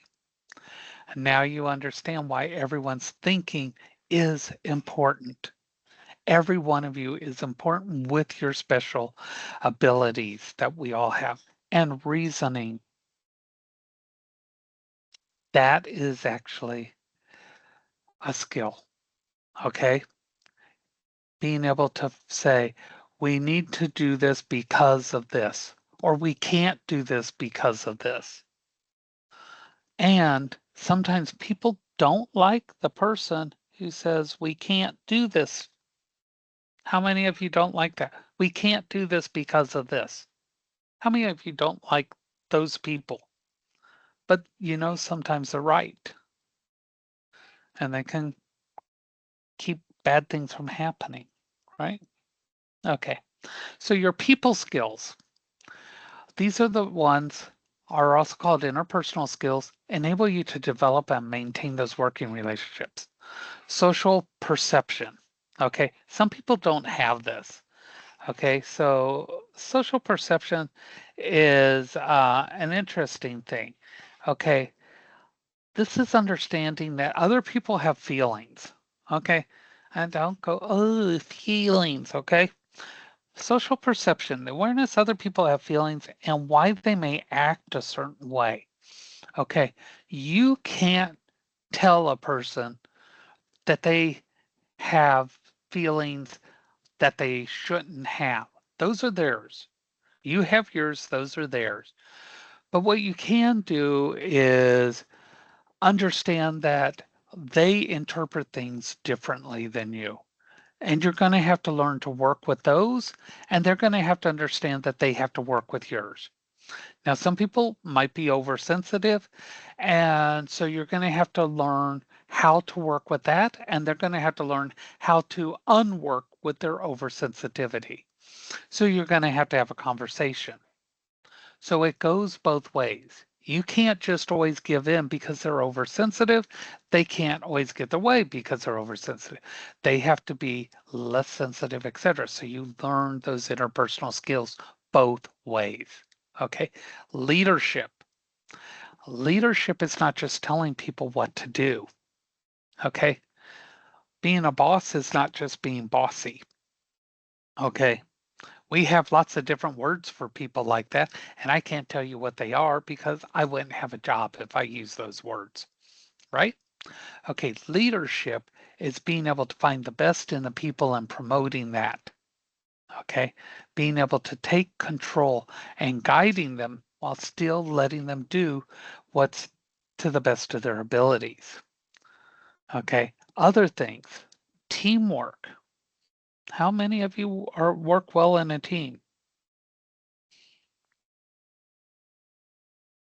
And now you understand why everyone's thinking is important. Every one of you is important with your special abilities that we all have. And reasoning, that is actually a skill. Okay? Being able to say, we need to do this because of this, or we can't do this because of this. And sometimes people don't like the person who says, we can't do this. How many of you don't like that? We can't do this because of this. How many of you don't like those people? But sometimes they're right and they can keep bad things from happening, right? Okay. So your people skills, these are the ones are also called interpersonal skills, enable you to develop and maintain those working relationships. Social perception. Okay. Some people don't have this. Okay. So social perception is an interesting thing. Okay. This is understanding that other people have feelings. Okay. And don't go, oh, feelings. Okay. Social perception, the awareness other people have feelings and why they may act a certain way. Okay. You can't tell a person that they have feelings that they shouldn't have. Those are theirs. You have yours, those are theirs. But what you can do is understand that they interpret things differently than you. And you're going to have to learn to work with those, and they're going to have to understand that they have to work with yours. Now, some people might be oversensitive, and so you're going to have to learn how to work with that, and they're going to have to learn how to unwork with their oversensitivity. So you're going to have a conversation. So it goes both ways. You can't just always give in because they're oversensitive. They can't always get their way because they're oversensitive. They have to be less sensitive, etc. So you learn those interpersonal skills both ways. Okay. Leadership. Leadership is not just telling people what to do. Okay. Being a boss is not just being bossy. Okay. We have lots of different words for people like that, and I can't tell you what they are because I wouldn't have a job if I used those words, right? Okay, leadership is being able to find the best in the people and promoting that. Okay, being able to take control and guiding them while still letting them do what's to the best of their abilities. Okay, other things, teamwork. How many of you work well in a team?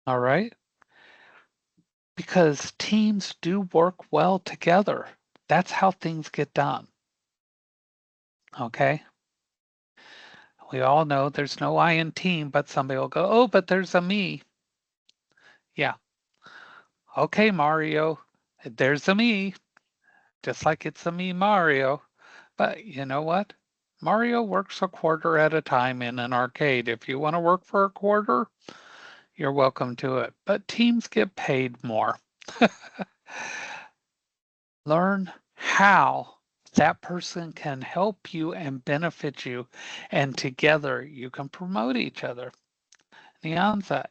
All right. Because teams do work well together. That's how things get done. Okay. We all know there's no I in team, but somebody will go, oh, but there's a me. Yeah. Okay, Mario. There's a me, just like it's a me, Mario. But you know what? Mario works a quarter at a time in an arcade. If you want to work for a quarter, you're welcome to it. But teams get paid more. Learn how that person can help you and benefit you, and together you can promote each other. Nyanza,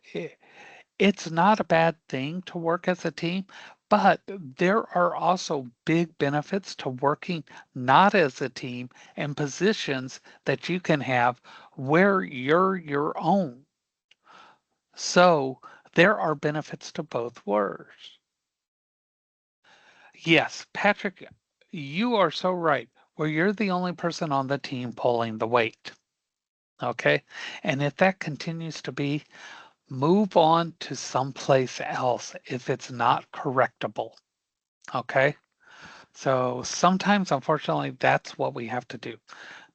it's not a bad thing to work as a team, but there are also big benefits to working not as a team and positions that you can have where you're your own. So there are benefits to both words. Yes, Patrick, you are so right. Where you're the only person on the team pulling the weight. Okay. And if that continues to be, move on to someplace else if it's not correctable. Okay. So sometimes, unfortunately, that's what we have to do.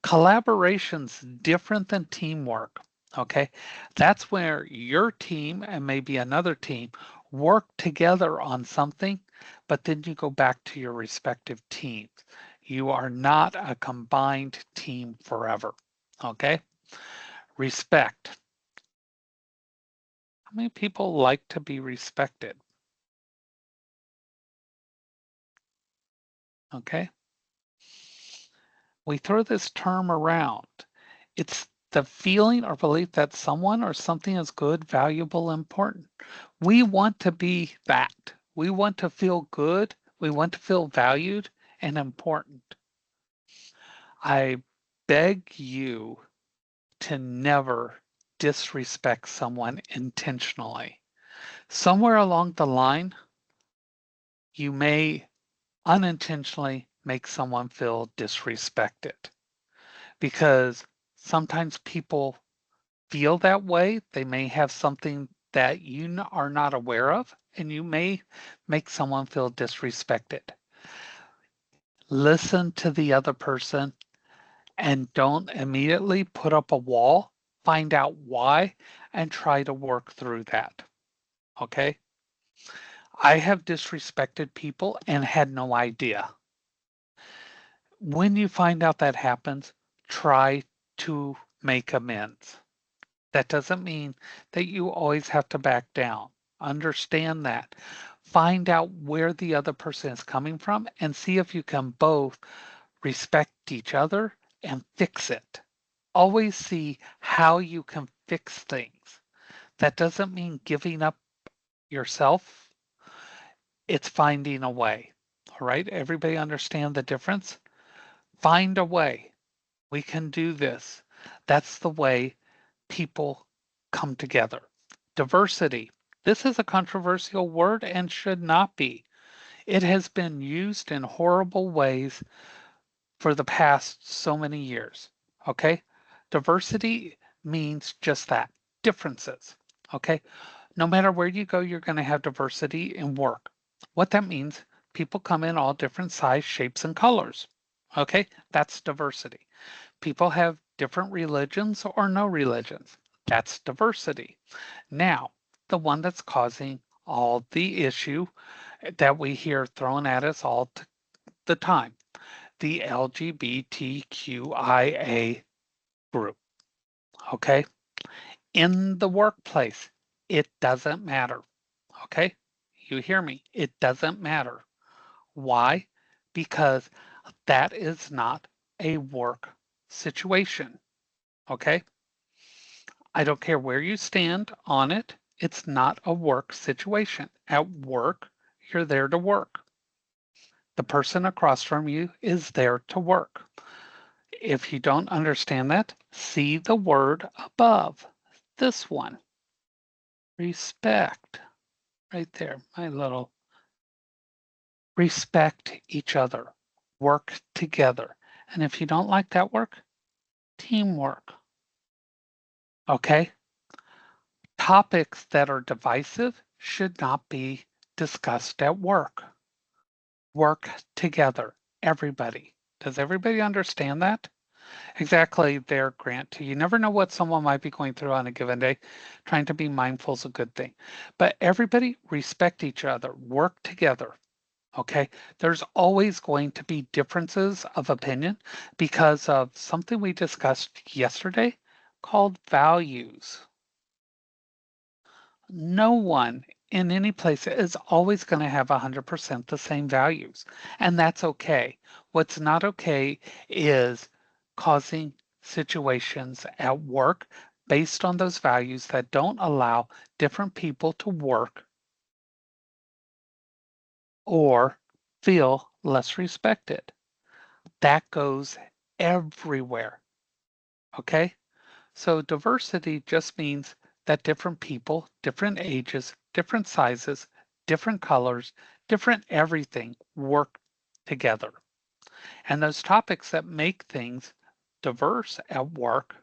Collaboration's different than teamwork. Okay. That's where your team and maybe another team work together on something, but then you go back to your respective teams. You are not a combined team forever. Okay. Respect. How many people like to be respected? Okay. We throw this term around. It's the feeling or belief that someone or something is good, valuable, important. We want to be that. We want to feel good. We want to feel valued and important. I beg you to never disrespect someone intentionally. Somewhere along the line, you may unintentionally make someone feel disrespected because sometimes people feel that way. They may have something that you are not aware of, and you may make someone feel disrespected. Listen to the other person and don't immediately put up a wall. Find out why and try to work through that. Okay. I have disrespected people and had no idea. When you find out that happens, try to make amends. That doesn't mean that you always have to back down. Understand that. Find out where the other person is coming from and see if you can both respect each other and fix it. Always see how you can fix things. That doesn't mean giving up yourself, it's finding a way. All right, everybody understand the difference? Find a way. We can do this. That's the way people come together. Diversity. This is a controversial word and should not be. It has been used in horrible ways for the past so many years. Okay? Diversity means just that, differences. Okay? No matter where you go, you're going to have diversity in work. What that means, people come in all different size, shapes, and colors. Okay? That's diversity. People have different religions or no religions. That's diversity. Now, the one that's causing all the issue that we hear thrown at us all the time, the LGBTQIA group. Okay? In the workplace, it doesn't matter. Okay? You hear me? It doesn't matter. Why? Because that is not a work situation. Okay? I don't care where you stand on it. It's not a work situation. At work, you're there to work. The person across from you is there to work. If you don't understand that, see the word above. This one, respect, right there, my little respect each other, work together. And if you don't like that work, teamwork. Okay? Topics that are divisive should not be discussed at work. Work together, everybody. Does everybody understand that? Exactly there, Grant, too. You never know what someone might be going through on a given day. Trying to be mindful is a good thing. But everybody respect each other, work together. Okay. There's always going to be differences of opinion because of something we discussed yesterday called values. No one in any place is always going to have 100% the same values, and that's okay. What's not okay is causing situations at work based on those values that don't allow different people to work or feel less respected. That goes everywhere. Okay? So diversity just means that different people, different ages, different sizes, different colors, different everything work together. And those topics that make things diverse at work,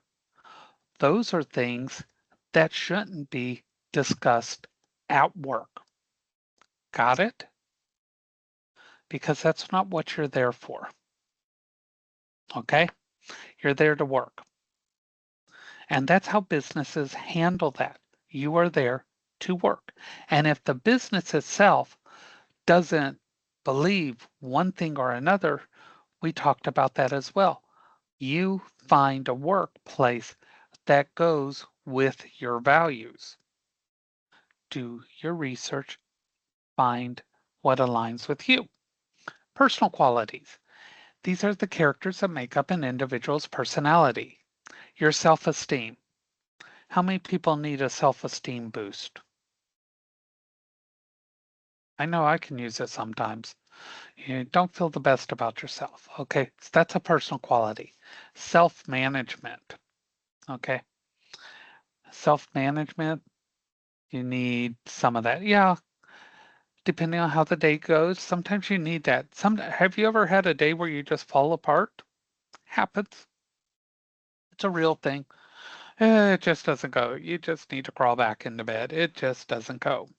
those are things that shouldn't be discussed at work. Got it? Because that's not what you're there for. Okay? You're there to work. And that's how businesses handle that. You are there to work. And if the business itself doesn't believe one thing or another, we talked about that as well. You find a workplace that goes with your values. Do your research, find what aligns with you. Personal qualities. These are the characters that make up an individual's personality. Your self esteem. How many people need a self esteem boost? I know I can use it sometimes. You don't feel the best about yourself. Okay. So that's a personal quality. Self management. Okay. Self management, you need some of that. Yeah. Depending on how the day goes, sometimes you need that. Have you ever had a day where you just fall apart? Happens. It's a real thing. It just doesn't go. You just need to crawl back into bed. It just doesn't go.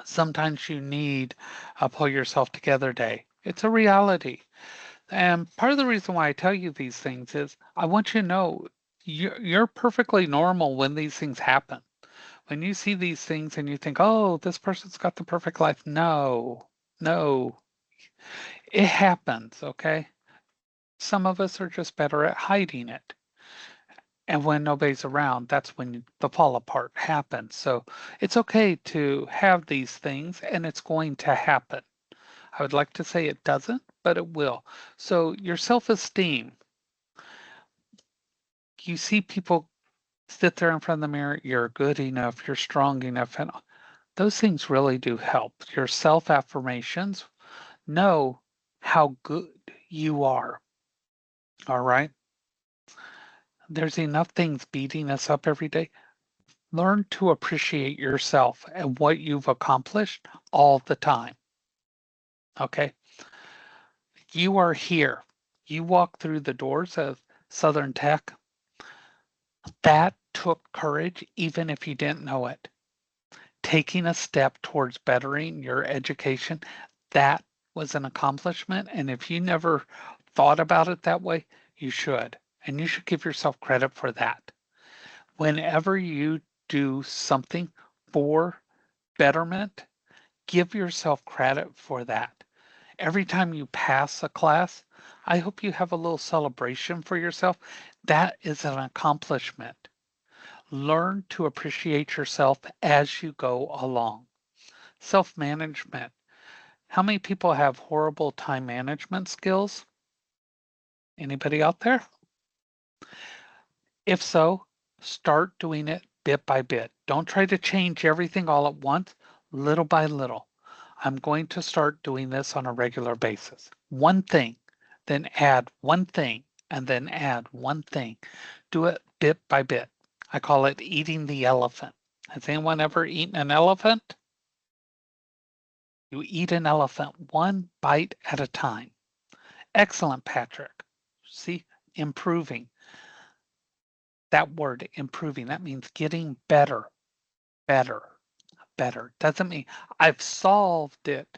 Sometimes you need a pull yourself together day. It's a reality. And part of the reason why I tell you these things is I want you to know you're perfectly normal when these things happen. When you see these things and you think, oh, this person's got the perfect life. No, no, it happens. Okay. Some of us are just better at hiding it. And when nobody's around, that's when the fall apart happens. So it's okay to have these things and it's going to happen. I would like to say it doesn't, but it will. So your self-esteem, you see people sit there in front of the mirror, you're good enough, you're strong enough, and those things really do help. Your self-affirmations, know how good you are. All right. There's enough things beating us up every day. Learn to appreciate yourself and what you've accomplished all the time. Okay. You are here. You walk through the doors of Southern Tech. That took courage, even if you didn't know it. Taking a step towards bettering your education, that was an accomplishment. And if you never thought about it that way, you should. And you should give yourself credit for that. Whenever you do something for betterment, give yourself credit for that. Every time you pass a class, I hope you have a little celebration for yourself. That is an accomplishment. Learn to appreciate yourself as you go along. Self management. How many people have horrible time management skills? Anybody out there? If so, start doing it bit by bit. Don't try to change everything all at once, little by little. I'm going to start doing this on a regular basis. One thing, then add one thing, and then add one thing. Do it bit by bit. I call it eating the elephant. Has anyone ever eaten an elephant? You eat an elephant one bite at a time. Excellent, Patrick. See, improving. That word, improving, that means getting better, better, better. Doesn't mean I've solved it.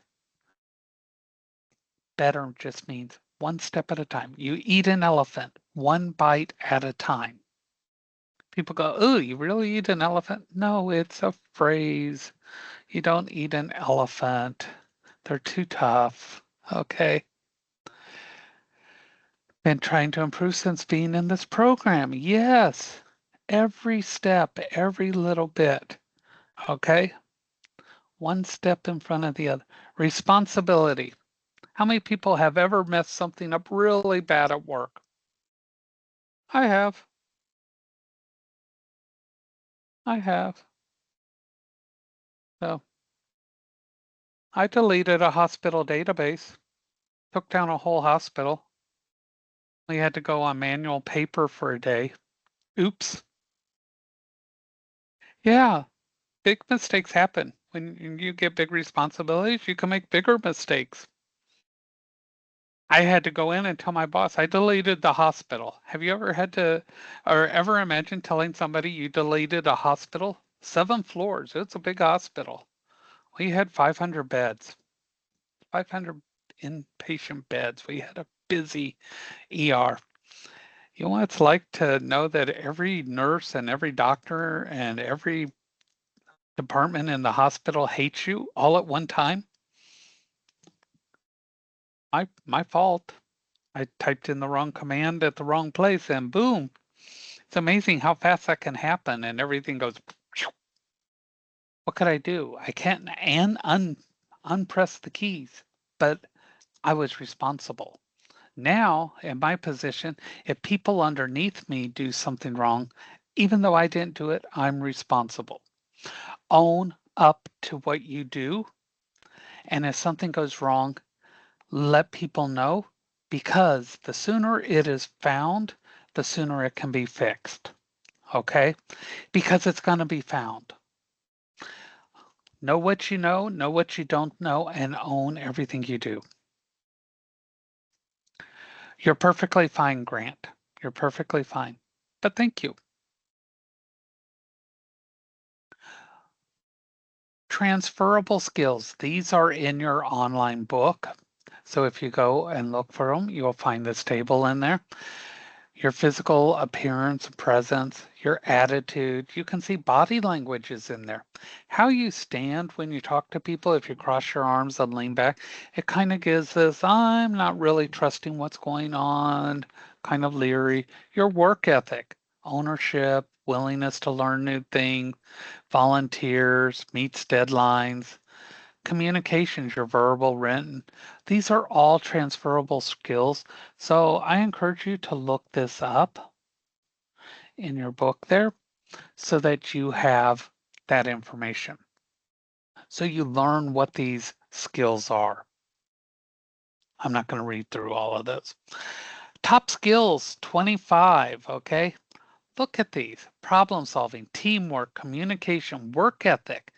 Better just means one step at a time. You eat an elephant one bite at a time. People go, oh, you really eat an elephant? No, it's a phrase. You don't eat an elephant. They're too tough. Okay. Been trying to improve since being in this program. Yes. Every step, every little bit. Okay. One step in front of the other. Responsibility. How many people have ever messed something up really bad at work? I have. I have. So I deleted a hospital database, took down a whole hospital. We had to go on manual paper for a day. Oops. Yeah, big mistakes happen. When you get big responsibilities, you can make bigger mistakes. I had to go in and tell my boss I deleted the hospital. Have you ever had to or ever imagined telling somebody you deleted a hospital? 7 floors. It's a big hospital. We had 500 beds, 500 inpatient beds. We had a busy ER. You know what it's like to know that every nurse and every doctor and every department in the hospital hates you all at one time? My fault. I typed in the wrong command at the wrong place and boom. It's amazing how fast that can happen and everything goes. What could I do? I can't unpress the keys, but I was responsible. Now, in my position, if people underneath me do something wrong, even though I didn't do it, I'm responsible. Own up to what you do. And if something goes wrong, let people know because the sooner it is found, the sooner it can be fixed. Okay? Because it's going to be found. Know what you don't know, and own everything you do. You're perfectly fine, Grant. You're perfectly fine. But thank you. Transferable skills. These are in your online book. So if you go and look for them, you'll find this table in there. Your physical appearance, presence, your attitude. You can see body language is in there. How you stand when you talk to people, if you cross your arms and lean back, it kind of gives this, I'm not really trusting what's going on, kind of leery. Your work ethic, ownership, willingness to learn new things, volunteers, meets deadlines, communications, your verbal, written. These are all transferable skills. So I encourage you to look this up in your book there so that you have that information. So you learn what these skills are. I'm not going to read through all of those. Top skills 25. Okay. Look at these problem solving, teamwork, communication, work ethic,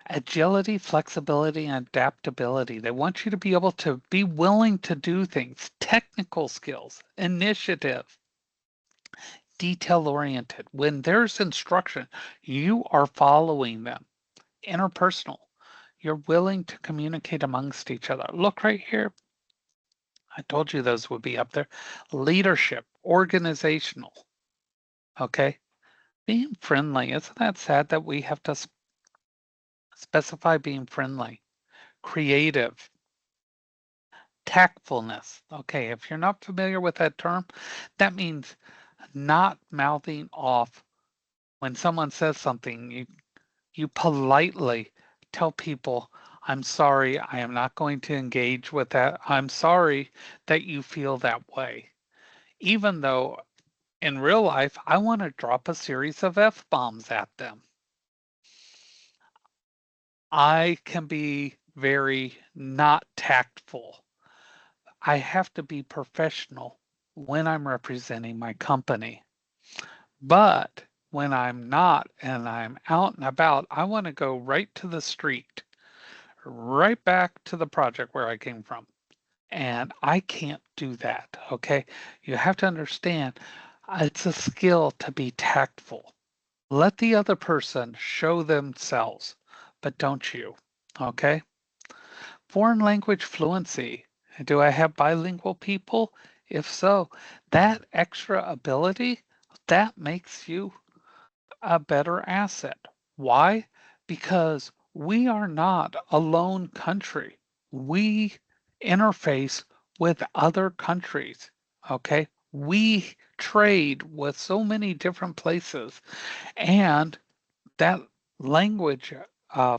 agility, flexibility, and adaptability. They want you to be able to be willing to do things, technical skills, initiative, detail oriented. When there's instruction, you are following them. Interpersonal, you're willing to communicate amongst each other. Look right here. I told you those would be up there. Leadership, organizational. Okay. Being friendly. Isn't that sad that we have to specify being friendly? Creative, tactfulness. Okay, if you're not familiar with that term, that means not mouthing off when someone says something. You politely tell people, I'm sorry, I am not going to engage with that. I'm sorry that you feel that way. Even though in real life, I want to drop a series of F bombs at them. I can be very not tactful. I have to be professional when I'm representing my company. But when I'm not and I'm out and about, I want to go right to the street, right back to the project where I came from. And I can't do that. Okay. You have to understand it's a skill to be tactful. Let the other person show themselves, but don't you. Okay. Foreign language fluency. Do I have bilingual people? If so, that extra ability, that makes you a better asset. Why? Because we are not a lone country. We interface with other countries. Okay. We trade with so many different places, and that language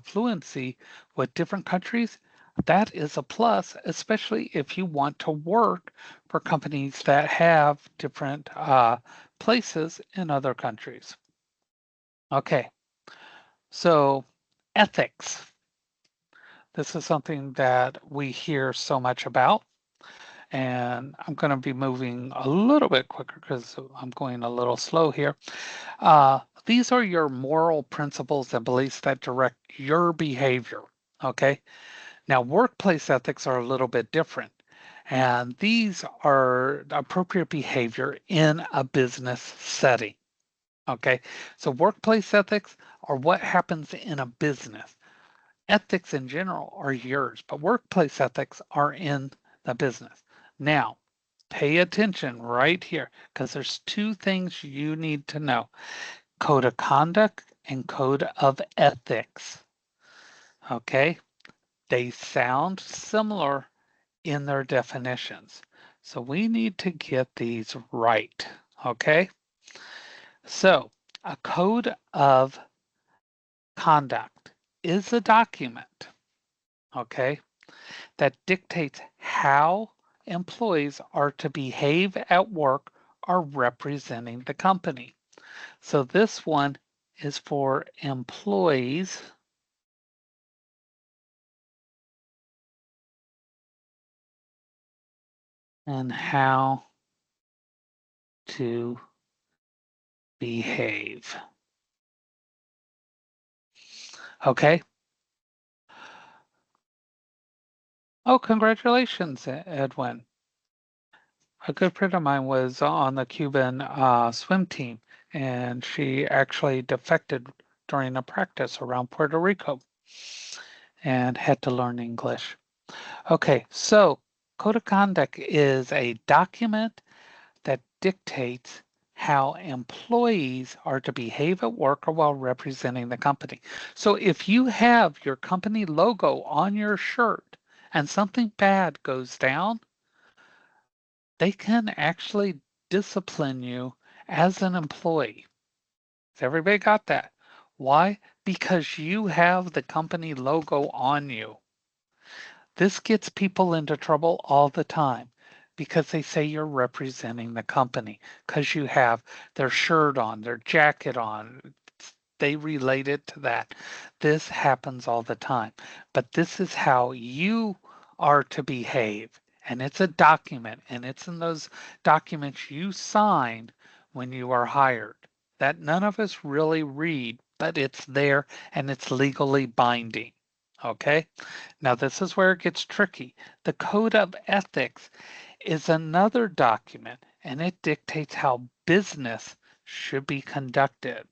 fluency with different countries, that is a plus, especially if you want to work for companies that have different places in other countries. Okay, so ethics. This is something that we hear so much about, and I'm going to be moving a little bit quicker because I'm going a little slow here. These are your moral principles and beliefs that direct your behavior. Okay. Now, workplace ethics are a little bit different, and these are appropriate behavior in a business setting. Okay. So, workplace ethics are what happens in a business. Ethics in general are yours, but workplace ethics are in the business. Now, pay attention right here because there's two things you need to know: code of conduct and code of ethics. Okay, they sound similar in their definitions. So we need to get these right. Okay, so a code of conduct is a document. Okay, that dictates how employees are to behave at work or representing the company. So this one is for employees and how to behave. Okay. Oh, congratulations, Edwin. A good friend of mine was on the Cuban swim team, and she actually defected during a practice around Puerto Rico and had to learn English. Okay, so code of conduct is a document that dictates how employees are to behave at work or while representing the company. So if you have your company logo on your shirt and something bad goes down, they can actually discipline you as an employee. Has everybody got that? Why? Because you have the company logo on you. This gets people into trouble all the time because they say you're representing the company because you have their shirt on, their jacket on. They relate it to that. This happens all the time. But this is how you are to behave. And it's a document, and it's in those documents you sign when you are hired that none of us really read, but it's there and it's legally binding. Okay? Now, this is where it gets tricky. The Code of Ethics is another document, and it dictates how business should be conducted.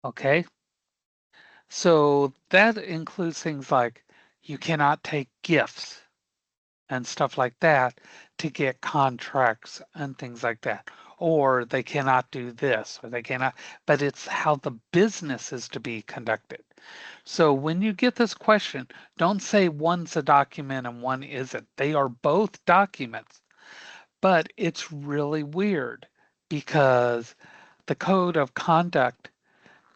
Okay, so that includes things like you cannot take gifts and stuff like that to get contracts and things like that. Or they cannot do this, or they cannot, but it's how the business is to be conducted. So when you get this question, don't say one's a document and one isn't. They are both documents, but it's really weird because the code of conduct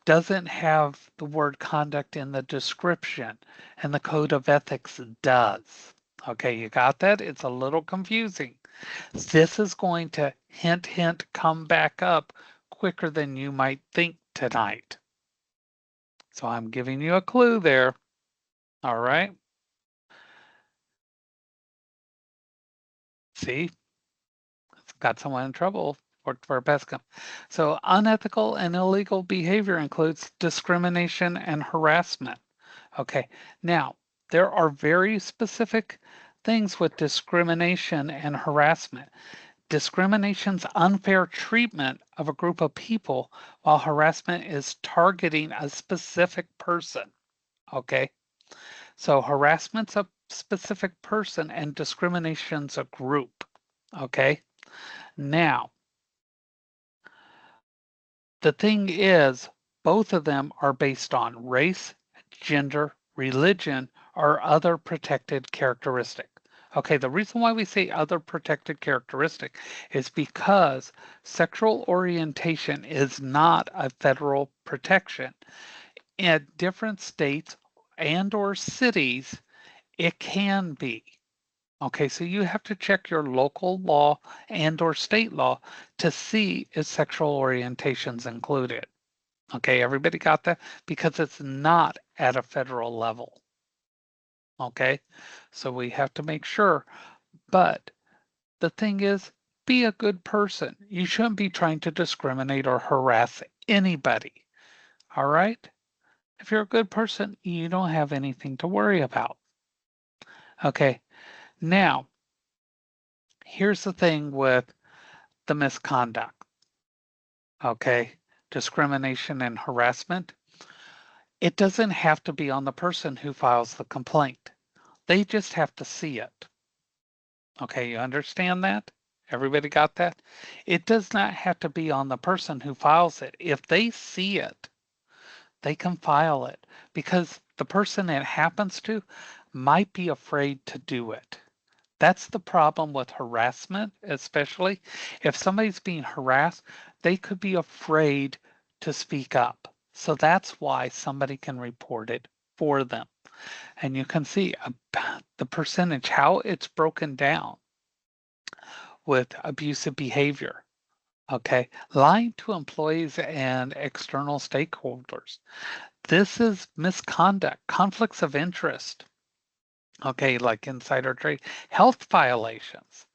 doesn't have the word conduct in the description, and the code of ethics does. Okay, you got that? It's a little confusing. This is going to hint, hint, come back up quicker than you might think tonight. So I'm giving you a clue there. All right. See, it's got someone in trouble for Pesca. So unethical and illegal behavior includes discrimination and harassment. Okay, now there are very specific things with discrimination and harassment. Discrimination's unfair treatment of a group of people, while harassment is targeting a specific person. Okay, so harassment's a specific person and discrimination's a group. Okay, now the thing is, both of them are based on race, gender, religion, or other protected characteristic. Okay, the reason why we say other protected characteristic is because sexual orientation is not a federal protection. In different states and or cities, It can be. Okay, so you have to check your local law and or state law to see if sexual orientation's included. Okay, everybody got that? Because it's not at a federal level. Okay, so we have to make sure. But the thing is, be a good person. You shouldn't be trying to discriminate or harass anybody. All right? If you're a good person, you don't have anything to worry about. Okay, now here's the thing with the misconduct. Okay, discrimination and harassment. It doesn't have to be on the person who files the complaint. They just have to see it. Okay, you understand that? Everybody got that? It does not have to be on the person who files it. If they see it, they can file it because the person it happens to might be afraid to do it. That's the problem with harassment, especially if somebody's being harassed, they could be afraid to speak up. So that's why somebody can report it for them. And you can see the percentage, how it's broken down with abusive behavior. Okay, lying to employees and external stakeholders. This is misconduct, conflicts of interest. Okay, like insider trade, health violations.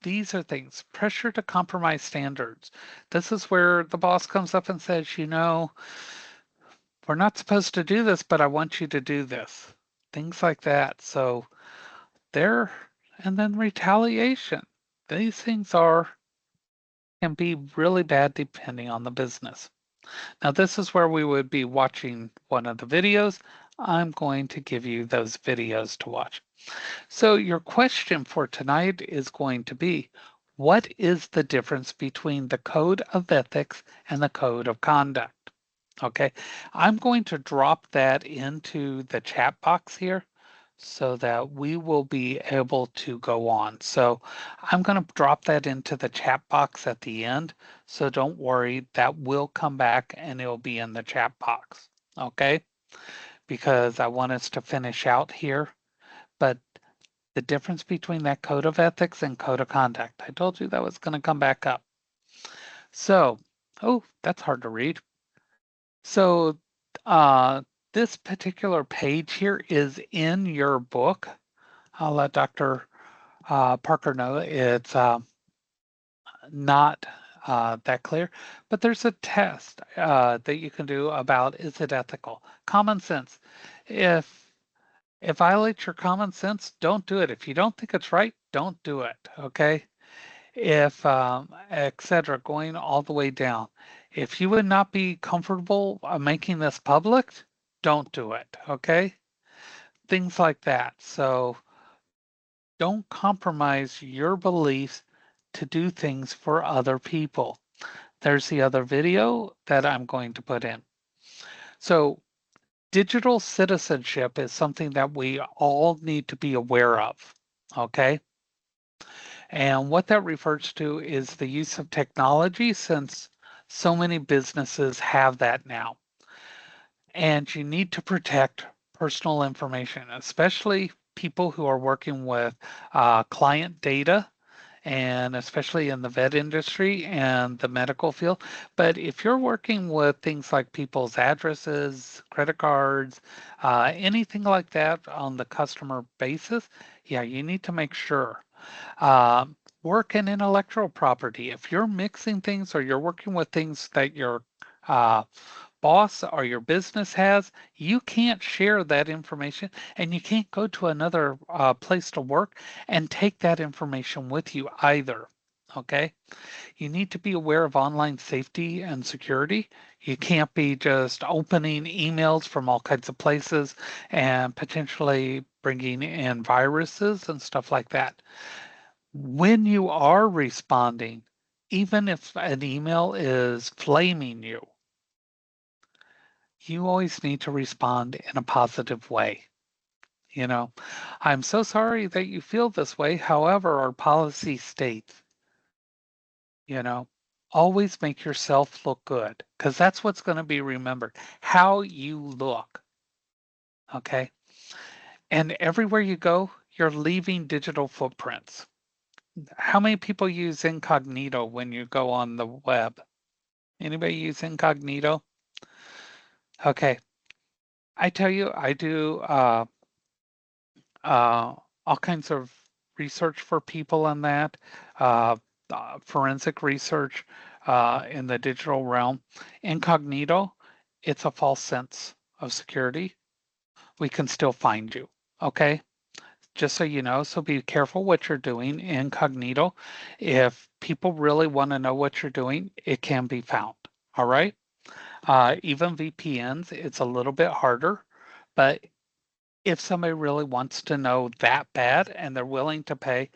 These are things, pressure to compromise standards. This is where the boss comes up and says, we're not supposed to do this, but I want you to do this. Things like that. So there, and then retaliation. These things can be really bad depending on the business. Now, this is where we would be watching one of the videos. I'm going to give you those videos to watch. So your question for tonight is going to be, what is the difference between the code of ethics and the code of conduct? Okay, I'm going to drop that into the chat box here so that we will be able to go on. So I'm going to drop that into the chat box at the end. So don't worry, that will come back and it'll be in the chat box. Okay, because I want us to finish out here. But the difference between that code of ethics and code of conduct. I told you that was going to come back up. So, oh, that's hard to read. So, this particular page here is in your book. I'll let Dr. Parker know it's not that clear, but there's a test that you can do about is it ethical? Common sense. If it violates your common sense, don't do it. If you don't think it's right, don't do it. Okay. If etc., going all the way down. If you would not be comfortable making this public, don't do it. Okay. Things like that. So don't compromise your beliefs to do things for other people. There's the other video that I'm going to put in. So digital citizenship is something that we all need to be aware of. Okay. And what that refers to is the use of technology since so many businesses have that now. And you need to protect personal information, especially people who are working with client data and especially in the vet industry and the medical field. But if you're working with things like people's addresses, credit cards, anything like that on the customer basis, yeah, you need to make sure. Work in intellectual property. If you're mixing things or you're working with things that your uh, boss or your business has, you can't share that information and you can't go to another place to work and take that information with you either. Okay. You need to be aware of online safety and security. You can't be just opening emails from all kinds of places and potentially bringing in viruses and stuff like that. When you are responding, even if an email is flaming you, you always need to respond in a positive way. You know, I'm so sorry that you feel this way. However, our policy states, you know, always make yourself look good because that's what's going to be remembered how you look. Okay. And everywhere you go, you're leaving digital footprints. How many people use incognito when you go on the web? Anybody use incognito? Okay. I tell you, I do uh, all kinds of research for people on that, uh, forensic research in the digital realm. Incognito, it's a false sense of security. We can still find you. Okay. Just so you know, so be careful what you're doing incognito. If people really want to know what you're doing, it can be found. All right. Even VPNs, it's a little bit harder, but if somebody really wants to know that bad and they're willing to pay,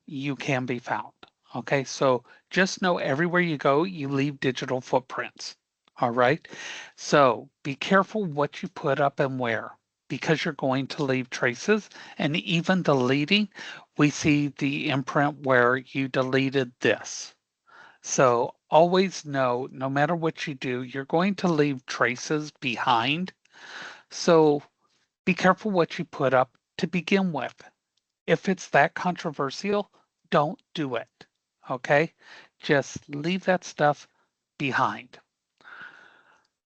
you can be found. Okay, so just know everywhere you go, you leave digital footprints. All right, so be careful what you put up and where because you're going to leave traces. And even deleting, we see the imprint where you deleted this. So always know no matter what you do, you're going to leave traces behind. So be careful what you put up to begin with. If it's that controversial, don't do it. Okay? Just leave that stuff behind.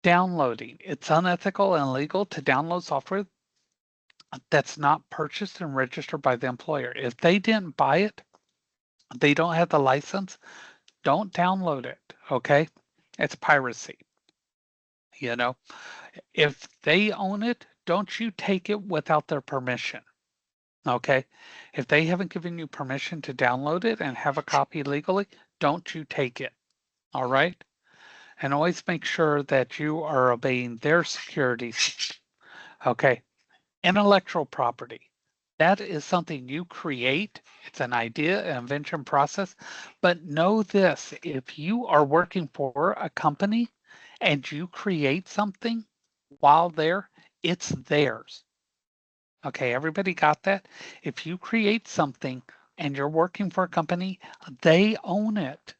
Downloading. It's unethical and illegal to download software that's not purchased and registered by the employer. If they didn't buy it, they don't have the license, don't download it. Okay? It's piracy. You know, if they own it, don't you take it without their permission. Okay. If they haven't given you permission to download it and have a copy legally, don't you take it. All right. And always make sure that you are obeying their securities. Okay. Intellectual property. That is something you create. It's an idea, an invention process. But know this if you are working for a company and you create something while there, it's theirs. Okay, everybody got that? If you create something and you're working for a company, they own it.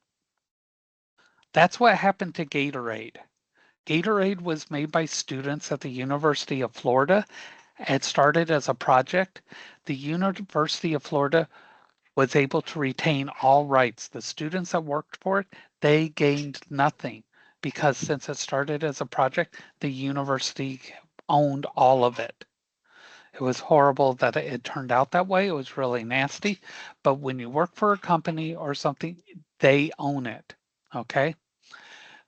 That's what happened to Gatorade. Gatorade was made by students at the University of Florida. It started as a project. The University of Florida was able to retain all rights. The students that worked for it, they gained nothing because since it started as a project, the university owned all of it. It was horrible that it turned out that way. It was really nasty. But when you work for a company or something, they own it. Okay.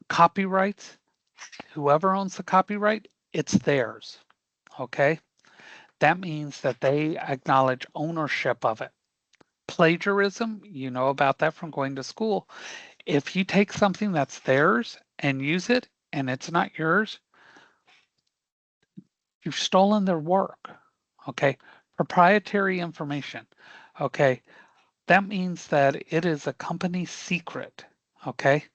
Copyrights, whoever owns the copyright, it's theirs. Okay. That means that they acknowledge ownership of it. Plagiarism, you know about that from going to school. If you take something that's theirs and use it and it's not yours, you've stolen their work. Okay. Proprietary information. Okay. That means that it is a company secret. Okay.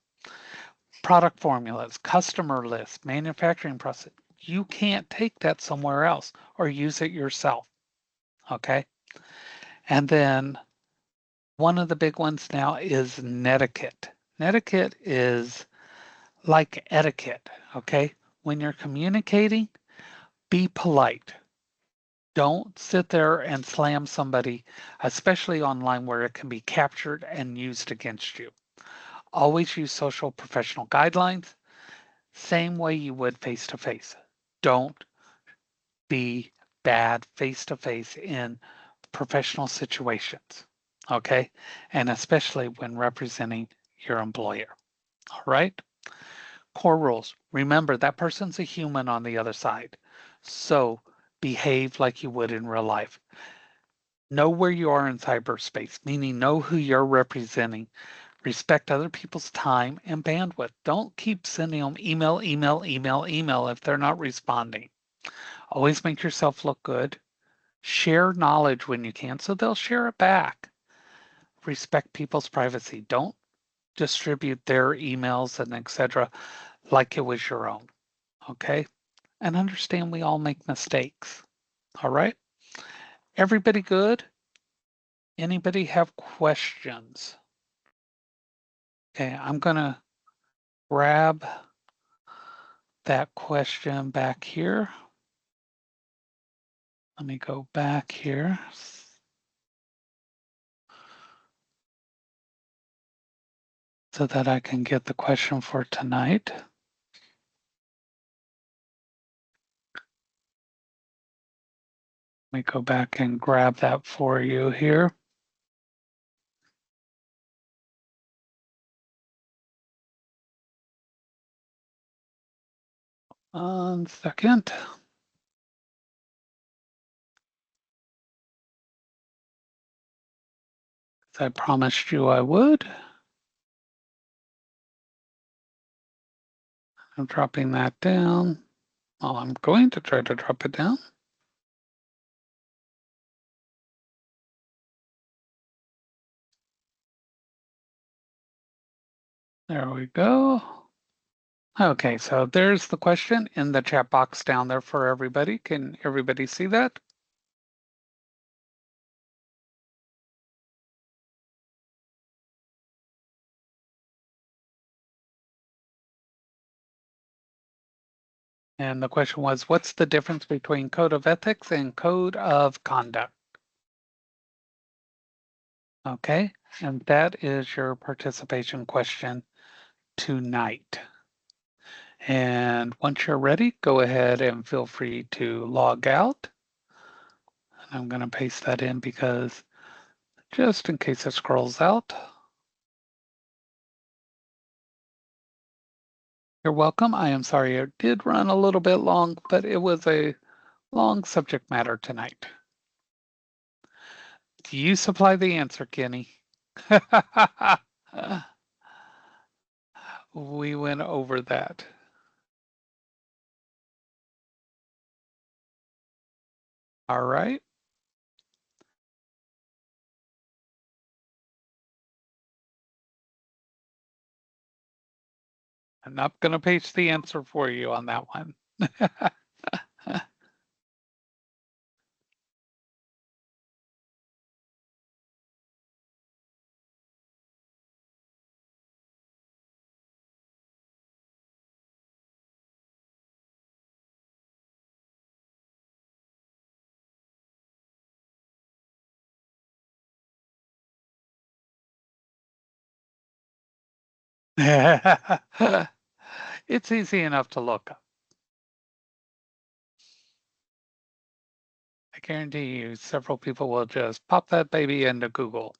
Product formulas, customer lists, manufacturing process. You can't take that somewhere else or use it yourself. Okay. And then one of the big ones now is netiquette. Netiquette is like etiquette. Okay. When you're communicating, be polite. Don't sit there and slam somebody, especially online where it can be captured and used against you. Always use social professional guidelines, same way you would face to face. Don't be bad face to face in professional situations. Okay. And especially when representing your employer. All right. Core rules. Remember that person's a human on the other side. So behave like you would in real life. Know where you are in cyberspace, meaning know who you're representing. Respect other people's time and bandwidth. Don't keep sending them email if they're not responding. Always make yourself look good. Share knowledge when you can so they'll share it back. Respect people's privacy. Don't distribute their emails and etc. like it was your own. Okay? And understand we all make mistakes. All right? Everybody good? Anybody have questions? Okay, I'm going to grab that question back here. Let me go back here. So that I can get the question for tonight. Let me go back and grab that for you here. 1 second. As I promised you I would. I'm dropping that down. Well, I'm going to try to drop it down. There we go. Okay, so there's the question in the chat box down there for everybody. Can everybody see that? And the question was, what's the difference between code of ethics and code of conduct? Okay, and that is your participation question tonight. And once you're ready, go ahead and feel free to log out. And I'm going to paste that in because just in case it scrolls out. You're welcome. I am sorry it did run a little bit long, but it was a long subject matter tonight. Do you supply the answer, Kenny? We went over that. All right. I'm not going to paste the answer for you on that one. It's easy enough to look up. I guarantee you several people will just pop that baby into Google.